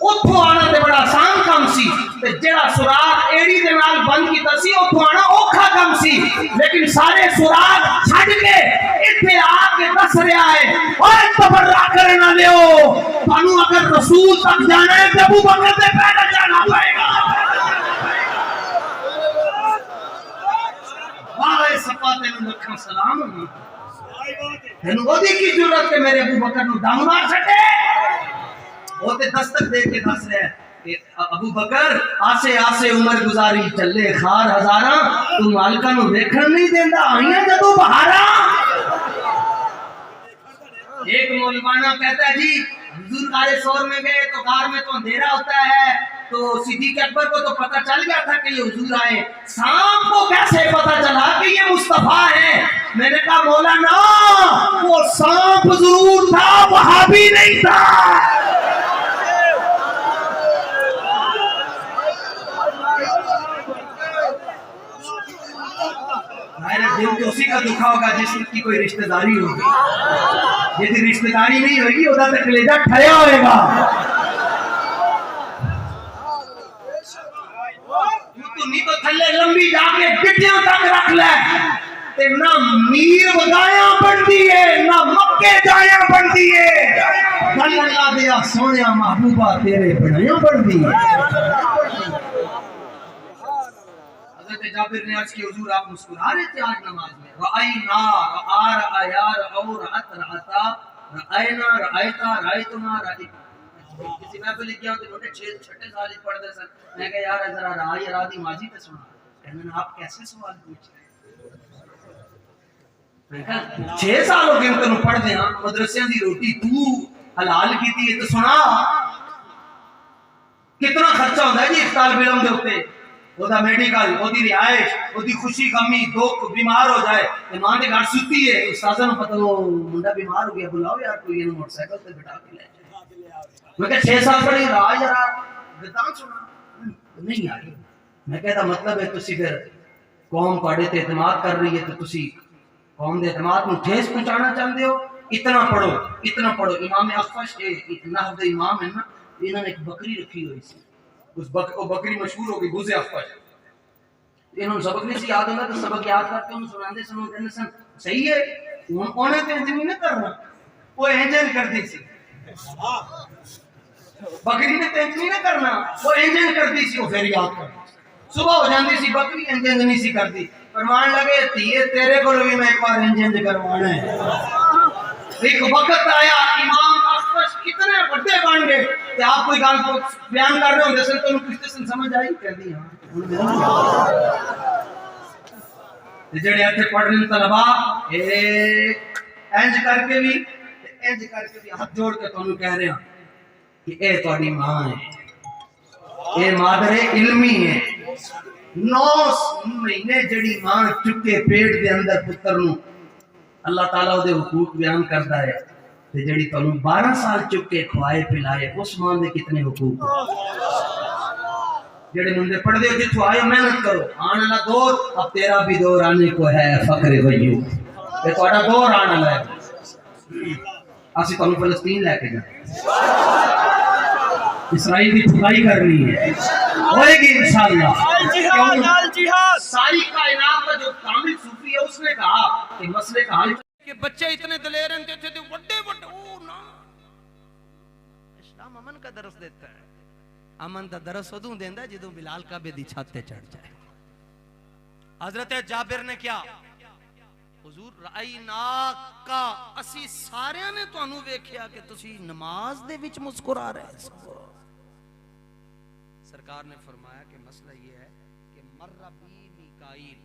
ਉੱਥੋਂ ਆਣਾ ਤੇ ਬੜਾ ਆਸਾਨ ਕੰਮ ਸੀ, ਤੇ ਜਿਹੜਾ ਸੁਰਾਖ ਏੜੀ ਦੇ ਨਾਲ ਬੰਦ ਕੀਤਾ ਸੀ ਉੱਥੋਂ ਆਣਾ ਔਖਾ ਕੰਮ ਸੀ। ਲੇਕਿਨ ਸਾਰੇ ਸੁਰਾਖ ਛੱਡ ਕੇ ਇੱਥੇ ਆ ਕੇ ਦੱਸ ਰਿਹਾ ਹੈ, ਓਏ ਤਬਰਰਾ ਕਰਨ ਵਾਲਿਓ, ਤੁਹਾਨੂੰ ਅਗਰ ਰਸੂਲ ਤੱਕ ਜਾਣਾ ਹੈ ਤੇ ਅਬੂ ਬਕਰ ਦੇ ਪੈਦਲ ਜਾਣਾ ਪਏਗਾ। ਵਾਹ ਸਪਾ ਤੈਨੂੰ ਲੱਖਾਂ ਸਲਾਮ ਹੋਣ, ਤੈਨੂੰ ਉਹਦੀ ਕੀ ਜ਼ਰੂਰਤ ਹੈ ਮੇਰੇ ਅਬੂ ਬਕਰ ਨੂੰ ਦਮ ਮਾਰ ਛੱਡੇ। وہ تے دستک دے کے دس رہے کہ ابو بکر آسے آسے عمر گزاری چلے خار ہزاراں، تو مالکہ نو دیکھن نہیں دیندا آئیاں جدو بہاراں۔ ایک مولوانہ کہتا ہے جی حضور غار سور میں گئے تو غار میں تو اندھیرا ہوتا ہے، تو صدیق اکبر کو تو پتہ چل گیا تھا کہ یہ حضور آئے، سانپ کو کیسے پتہ چلا کہ یہ مصطفیٰ ہے؟ میں نے کہا مولانا وہ سانپ ضرور تھا، وہابی نہیں تھا۔ میرے دل تو اسی کا دکھا ہوگا جس کی کوئی رشتہ داری ہوگی، جس رشتہ داری نہیں ہوگی وہ تک کلیجہ ٹھریا ہوئے گا۔ تو نہیں تو تھلے لمبی جا کے گٹیاں تک رکھ لے، تے نہ میر ودایاں بن دیئے نہ مکے جایاں بن دیئے، گل اللہ دیا سونیا محبوبہ تیرے بڑھائیاں بن دیئے۔ حضرت جابر نے عرض کی حضور آپ مسکرا رہے تھے آج نماز میں، رأینا رآ رآیا رأو رأت رأتا رأینا رأیتا رأیتنا رأیتا۔ کسی محفل لکھ گیا ہوں تو موٹے 6 سال ہی پڑھ دے سن، میں کہا یار ذرا رآئی ارادی ماضی تے سنا، کہنے آپ کیسے سوال پوچھ رہے ہیں؟ میں کہا 6 سال ہو گئے تینوں پڑھ دے ہاں، مدرسیاں دی روٹی تو حلال کیتی ہے تو سنا کتنا خرچہ ہوتا ہے جی طالب علم دے اوپر، ਉਹਦਾ ਮੈਡੀਕਲ, ਉਹਦੀ ਰਿਹਾਇਸ਼, ਉਹਦੀ ਖੁਸ਼ੀ ਗਮੀ, ਦੁੱਖ, ਬਿਮਾਰ ਹੋ ਜਾਏ ਤੇ ਮਾਂ ਦੇ ਘਰ ਸੁੱਤੀ ਹੈ, ਉਸਤਾਜ਼ਾਂ ਨੂੰ ਪਤਾ ਉਹ ਮੁੰਡਾ ਬਿਮਾਰ ਹੋ ਗਿਆ, ਬੁਲਾਓ ਯਾਰ ਕੋਈ ਇਹਨੂੰ ਮੋਟਰਸਾਈਕਲ ਤੇ ਬਿਠਾ ਕੇ ਲੈ ਜਾਏ। ਮੈਂ ਕਿਹਾ 6 ਸਾਲ ਪੜ੍ਹੀ ਰਾਹ ਯਾਰ ਗਦਾਂ ਸੁਣਾ ਨਹੀਂ ਆਈ। ਮੈਂ ਕਹਿੰਦਾ ਮਤਲਬ ਹੈ ਤੁਸੀਂ ਫਿਰ ਕੌਮ ਤੁਹਾਡੇ ਤੇ ਇਤਮਾਦ ਕਰ ਰਹੀ ਹੈ ਤੇ ਤੁਸੀਂ ਕੌਮ ਦੇ ਇਤਮਾਦ ਨੂੰ ਠੇਸ ਪਹੁੰਚਾਉਣਾ ਚਾਹੁੰਦੇ ਹੋ। اتنا پڑھو اتنا پڑھو۔ امام اخفش نحو دے امام ہیں نا، انہوں نے ایک بکری رکھی ہوئی سی، اس بکری مشہور ہو گئی بوز اخفش۔ انہوں نے سبق نہیں سی یاد ہوگا تو سبق یاد کر کے انہوں سناندے سن کہندے سن صحیح ہے انہیں تے انج نہیں کرنا، وہ انج کر دی سی بکری نے انج نہیں کرنا، وہ انج کر دی سی، وہ پھر یاد کر صبح ہو جاندی سی بکری انج نہیں سی کرتی، فرمان لگے تیے تیرے کو بھی میں ایک بار انج کروانا ہے۔ ایک وقت آیا امام اخفش کتنے بڑے بن گئے کہ آپ کوئی گل بیان کر رہے ہوں جیسے تو کس سے سمجھ آئی کہہ دی ہاں جڑے ایتھے پڑھ رہے طلبا انج کر کے بھی ہاتھ جوڑ کے تانوں کہہ رہے ہیں کہ اے تہاڈی ماں ہے، اے مادر علمی ہے۔ 9 مہینے جڑی ماں چکے پیٹ دے اندر پتر نو اللہ تعالیٰ دے حقوق بیان کرتا ہے، تے جڑی تانوں 12 سال چک کے کھوائے پلائے اس ماں دے کتنے حقوق ہیں۔ جڑے مندے پڑھ دے جتھوں آئے محنت کرو، آنے والا دور اب تیرا بھی دور آنے کو ہے فقر غیوب، یہ تہاڈا دور آنے والا ہے۔ اسی تانوں فلسطین لے کے جانا، اسرائیل کی ٹھکائی کرنی ہے، ہوئے گی انشاءاللہ۔ ساری کائنات کا جو کامل صوفی ہے اس نے کہا کہ مسئلے کا حل کہ بچے اتنے دلیر ہیں تھے وڈے وڈے او نا، اسلام امن کا درس دیتا ہے۔ امن دا درس ادوں دیندا جدوں بلال کعبے دی چھت تے چڑھ جائے۔ حضرت جابر نے کیا حضور رأیناک کا اسی سارے نے تانوں ویکھیا کہ تسی نماز دے وچ مسکرا رہے ہو. سرکار نے فرمایا کہ مسئلہ یہ ہے کہ مر بی میکائیل،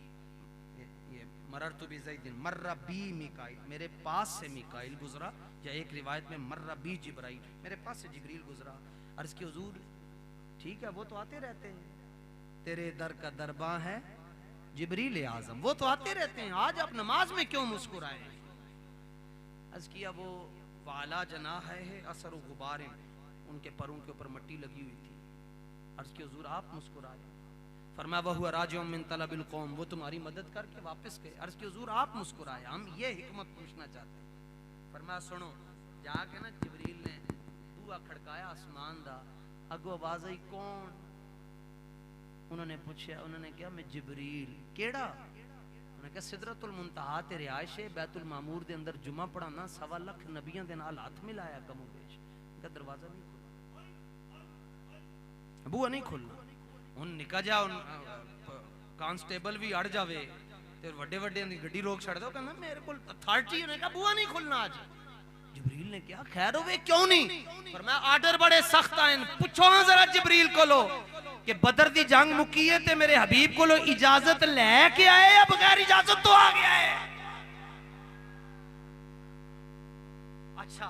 یہ مررت بزید مر بی میکائیل، میرے پاس سے میکائیل گزرا، یا ایک روایت میں مر بی جبرائیل، میرے پاس سے جبریل گزرا. عرض کی حضور ٹھیک ہے وہ تو آتے رہتے ہیں، تیرے در کا درباں ہے جبریل اعظم، وہ تو آتے رہتے ہیں، آج آپ نماز میں کیوں مسکرائے؟ عرض کیا وہ والا جناح ہے اثر و غبار، ان کے پروں کے اوپر مٹی لگی ہوئی تھی. عرض کی حضور آپ مسکرائے. فرمایا وَهُوَ رَاجِعٌ مِّن طَلَبِ الْقَوْمِ، وہ تمہاری مدد کر کے واپس گئے. عرض کی حضور آپ مسکرائے، ہم یہ حکمت پوچھنا چاہتے ہیں. فرمایا سنو، جا کے نا جبریل نے بوا کھڑکایا آسمان دا، اگو آواز آئی کون؟ انہوں نے پوچھا، انہوں نے کہا میں جبریل. کیڑا؟ انہوں نے کہا سدرۃ المنتہا تے رہائش ہے، بیت المعمور دے اندر جمعہ پڑھانا، 1.25 لاکھ نبیاں دے نال ہاتھ ملایا کم و بیش. کہ دروازہ نہیں کھلا، بوا نہیں کھلنا. ان نکا جا کانسٹیبل بھی اڑ جاوے تے وڈے وڈے دی گڈی روک چھڑ دو، کہنا میرے کول اتھارٹی. نے کہا بوا نہیں کھلنا آج. جبریل نے کہا خیر ہوئے کیوں نہیں؟ فرمایا آرڈر بڑے سخت آئیں، پوچھو ہاں ذرا جبریل کو لو کہ بدر دی جنگ مکی ہے تے میرے حبیب کو لو اجازت لے کے آئے یا بغیر اجازت تو آ گیا ہے؟ اچھا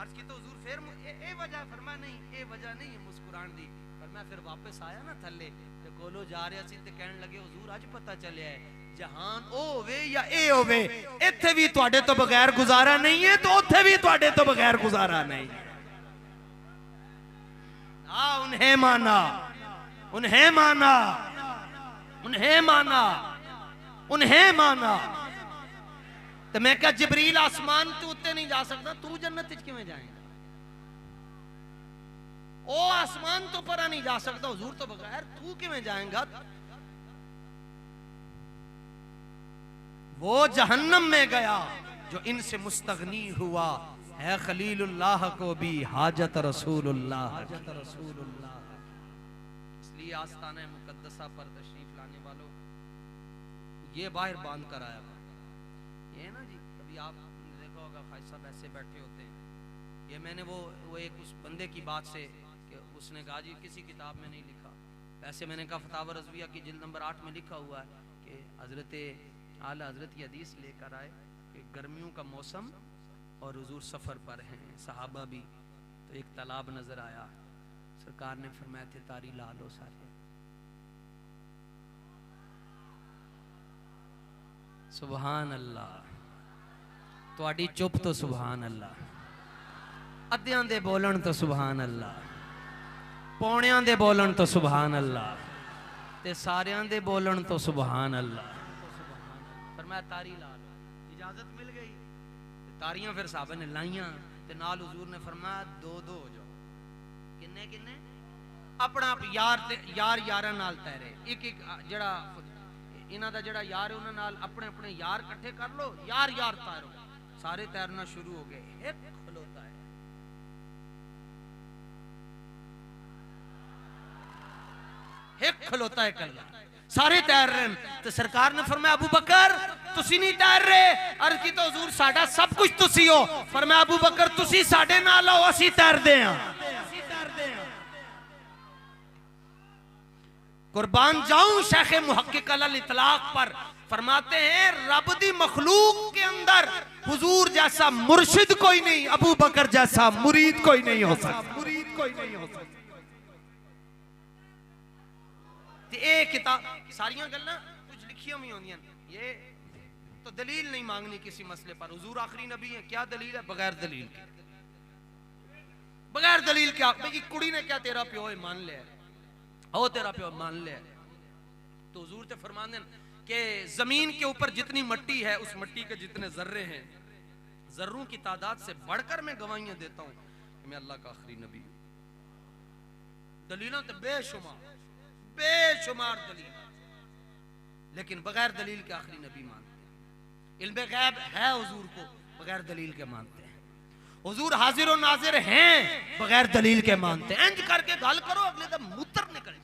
عرض کی تو حضور پھر اے وجہ؟ فرمایا نہیں اے وجہ نہیں ہے مسکران دی. فرمایا پھر واپس آیا نا تھلے تے کولو جا رہا سی تے کہنے لگے حضور اج پتہ چلیا ہے جہان او ہوے یا اے ہوے، ایتھے بھی تواڈے تو بغیر گزارا نہیں ہے تو اوتھے بھی تواڈے تو بغیر گزارا نہیں ہے. انہیں مانا، انہیں مانا، انہیں مانا، انہیں مانا. تو میں کہا جبریل آسمان تو اتے نہیں جا سکتا، تو جنت وچ کیویں جائیں گا؟ او آسمان تو پرا نہیں جا سکتا، حضور تو بغیر تو کیویں جائیں گا؟ وہ جہنم میں گیا جو ان سے مستغنی ہوا، ہے خلیل اللہ کو بھی حاجت رسول اللہ. اس لیے آستانہ مقدسہ پر تشریف لانے والوں یہ باہر باندھ کر آیا. یہ نا جی کبھی آپ نے دیکھا ہوگا خواجہ صاحب ایسے بیٹھے ہوتے ہیں. یہ میں نے وہ ایک اس بندے کی بات سے کہ اس نے کہا جی کسی کتاب میں نہیں لکھا، ایسے میں نے کہا فتاوی رضویہ کی جلد نمبر 8 میں لکھا ہوا ہے کہ حضرت اعلی حضرت کی حدیث لے کر آئے کہ گرمیوں کا موسم اور حضور سفر پر ہیں، صحابہ بھی، تو ایک تالاب نظر آیا. سرکار نے فرمایا تھے تاری لا لو سارے. سبحان اللہ. تواڈی چپ تو سبحان اللہ، ادیاں دے بولن تو سبحان اللہ، پونیاں دے بولن تو سبحان اللہ، تے ساریاں دے بولن تو سبحان اللہ. فرمایا تاری لا لو. اجازت مل گئی، تاریاں پھر صحابہ نے لائیاں تے نال حضور نے فرمایا 2-2 ہو جاؤ. کنے کنے؟ اپنا یار یاراں نال تیرے، ایک جڑا انہاں دا جڑا یار ہے انہاں نال اپنے اپنے یار کٹھے کر لو، یار تیرو. سارے تیرنا شروع ہو گئے. ایک کھلوتا ہے، ایک کھلوتا ہے کلا، سارے تیر رہے ہیں. تو سرکار نے فرمایا ابو بکر تسی نہیں تیر رہے. عرض کی تو حضور ساڈا سب کچھ تسی ہو. فرمایا ابو بکر تسی ساڈے نال آؤ اسی تیر دے ہاں. قربان جاؤں شیخ محقق علی الاطلاق پر فرماتے ہیں رب دی مخلوق کے اندر حضور جیسا مرشد کوئی نہیں، ابو بکر جیسا مرید کوئی نہیں ہو سکتا. اے کتاب ساریاں گلاں کچھ لکھیاں ہوئی ہوندیاں، یہ تو دلیل نہیں مانگنی کسی مسئلے پر. حضور آخری نبی ہے، کیا دلیل ہے؟ بغیر دلیل کے، بغیر دلیل کے. آپ کی کڑی نے کیا تیرا پیو ہے مان لیا، او تیرا پیو مان لیا. تو حضور تے فرماندے کہ زمین کے اوپر جتنی مٹی ہے اس مٹی کے جتنے ذرے ہیں، ذروں کی تعداد سے بڑھ کر میں گواہیاں دیتا ہوں کہ میں اللہ کا آخری نبی ہوں. دلیلوں تے بے شمار دلیل، لیکن بغیر دلیل کے آخری نبی مانتے ہیں. علم غیب ہے حضور کو، بغیر دلیل کے مانتے ہیں. حضور حاضر و ناظر ہیں، بغیر دلیل کے مانتے ہیں. انج کر کے گل کرو اگلے دم موتر نکل جائے.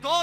2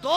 2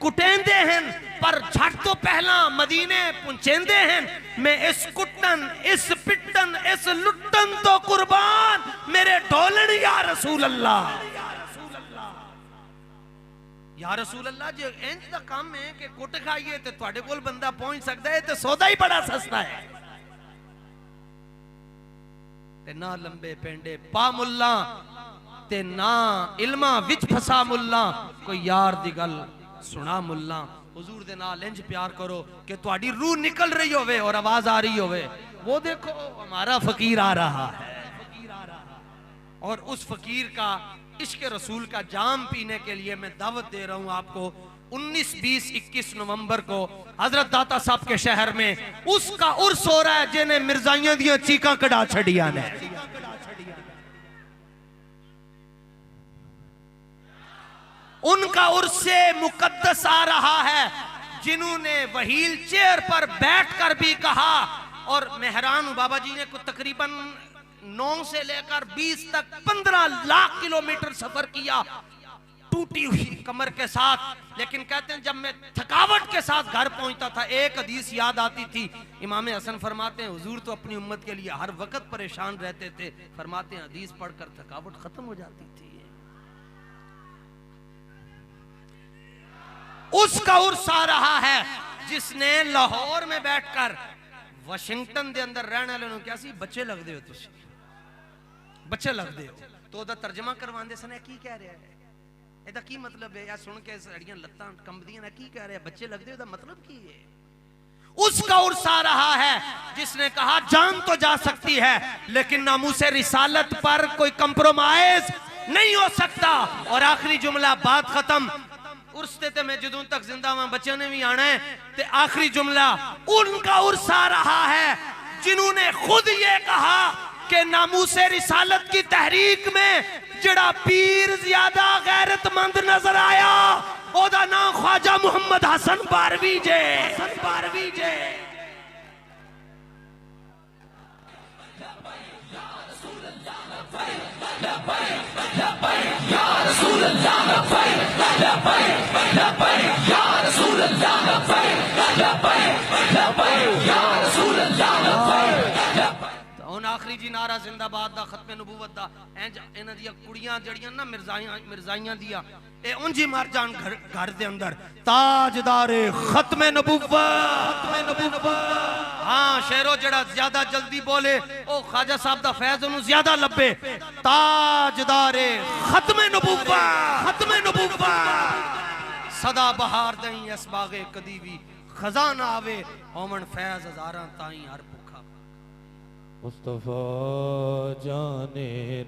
کٹیندے ہیں پر جھٹ تو پہلا مدینے پہنچیندے ہیں میں اس کٹن اس پٹن اس لٹن تو قربان میرے ڈولن یا رسول اللہ یا رسول اللہ جو انج دا کام ہے کہ کٹ کھائیے تے تواڈے کول بندہ پہنچ سکتا ہے تے سودا ہی بڑا سستا ہے تے نہ لمبے پینڈے پا ملا تے نہ علمہ وچ پھسا ملا کوئی یار دی گل سنا ملا حضور دے نال انج پیار کرو کہ تواڈی روح نکل رہی ہوئے اور آواز آ رہی ہوئے وہ دیکھو ہمارا فقیر آ رہا ہے اور اس فقیر کا عشق رسول کا جام پینے کے لیے میں دعوت دے رہا ہوں آپ کو 19 20 21 نومبر کو حضرت داتا صاحب کے شہر میں اس کا عرس ہو رہا ہے جنہیں مرزائیاں دیاں چیکاں کڑا چھڑیاں نے ان کا عرس مقدس آ رہا ہے جنہوں نے وہیل چیئر پر بیٹھ کر بھی کہا اور مہران بابا جی نے تقریباً 9 سے لے کر 20 تک 15 لاکھ کلومیٹر سفر کیا ٹوٹی ہوئی کمر کے ساتھ لیکن کہتے ہیں جب میں تھکاوٹ کے ساتھ گھر پہنچتا تھا ایک حدیث یاد آتی تھی امام حسن فرماتے ہیں حضور تو اپنی امت کے لیے ہر وقت پریشان رہتے تھے فرماتے ہیں حدیث پڑھ کر تھکاوٹ ختم ہو جاتی تھی اس کا عرس آ رہا ہے جس نے لاہور میں بیٹھ کر واشنگٹن دے اندر رہنے والے کیا سی بچے لگ دے ہو تسی بچے لگ دے ہو تو دا ترجمہ کروان دے سنے کی کہہ رہے ہیں ایدہ کی مطلب ہے یا سن کے سڑیاں لتاں کمبدیاں کی کہہ رہے ہیں بچے لگ دے ہو دا مطلب کی ہے اس کا عرس آ رہا ہے جس نے کہا جان تو جا سکتی ہے لیکن ناموس رسالت پر کوئی کمپرومائز نہیں ہو سکتا اور آخری جملہ بات ختم عرس تے میں جدوں تک زندہ ہوں بچوں نے بھی آنا ہے تے آخری جملہ ان کا عرس آ رہا ہے جنہوں نے خود یہ کہا کہ ناموس رسالت کی تحریک میں جڑا پیر زیادہ غیرت مند نظر آیا او دا نام خواجہ محمد حسن باروی جے ان آخری جی نعرہ زندہ باد دا ختم نبوت دا انہاں دیا کڑیاں جڑیاں نا مرزائیاں دیا اے ان جی مار جان گھر دے اندر تاجدار ختم نبوت ہاں شہرو جڑا زیادہ جلدی بولے او خواجہ صاحب دا فیض انہوں زیادہ لبے تاجدار ختم نبوت صدا بہار دیں اس باغ قدیوی خزانہ آوے اومن فیض ہزاراں تائیں ہر بھوکا مصطفیٰ جان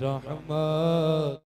رحمت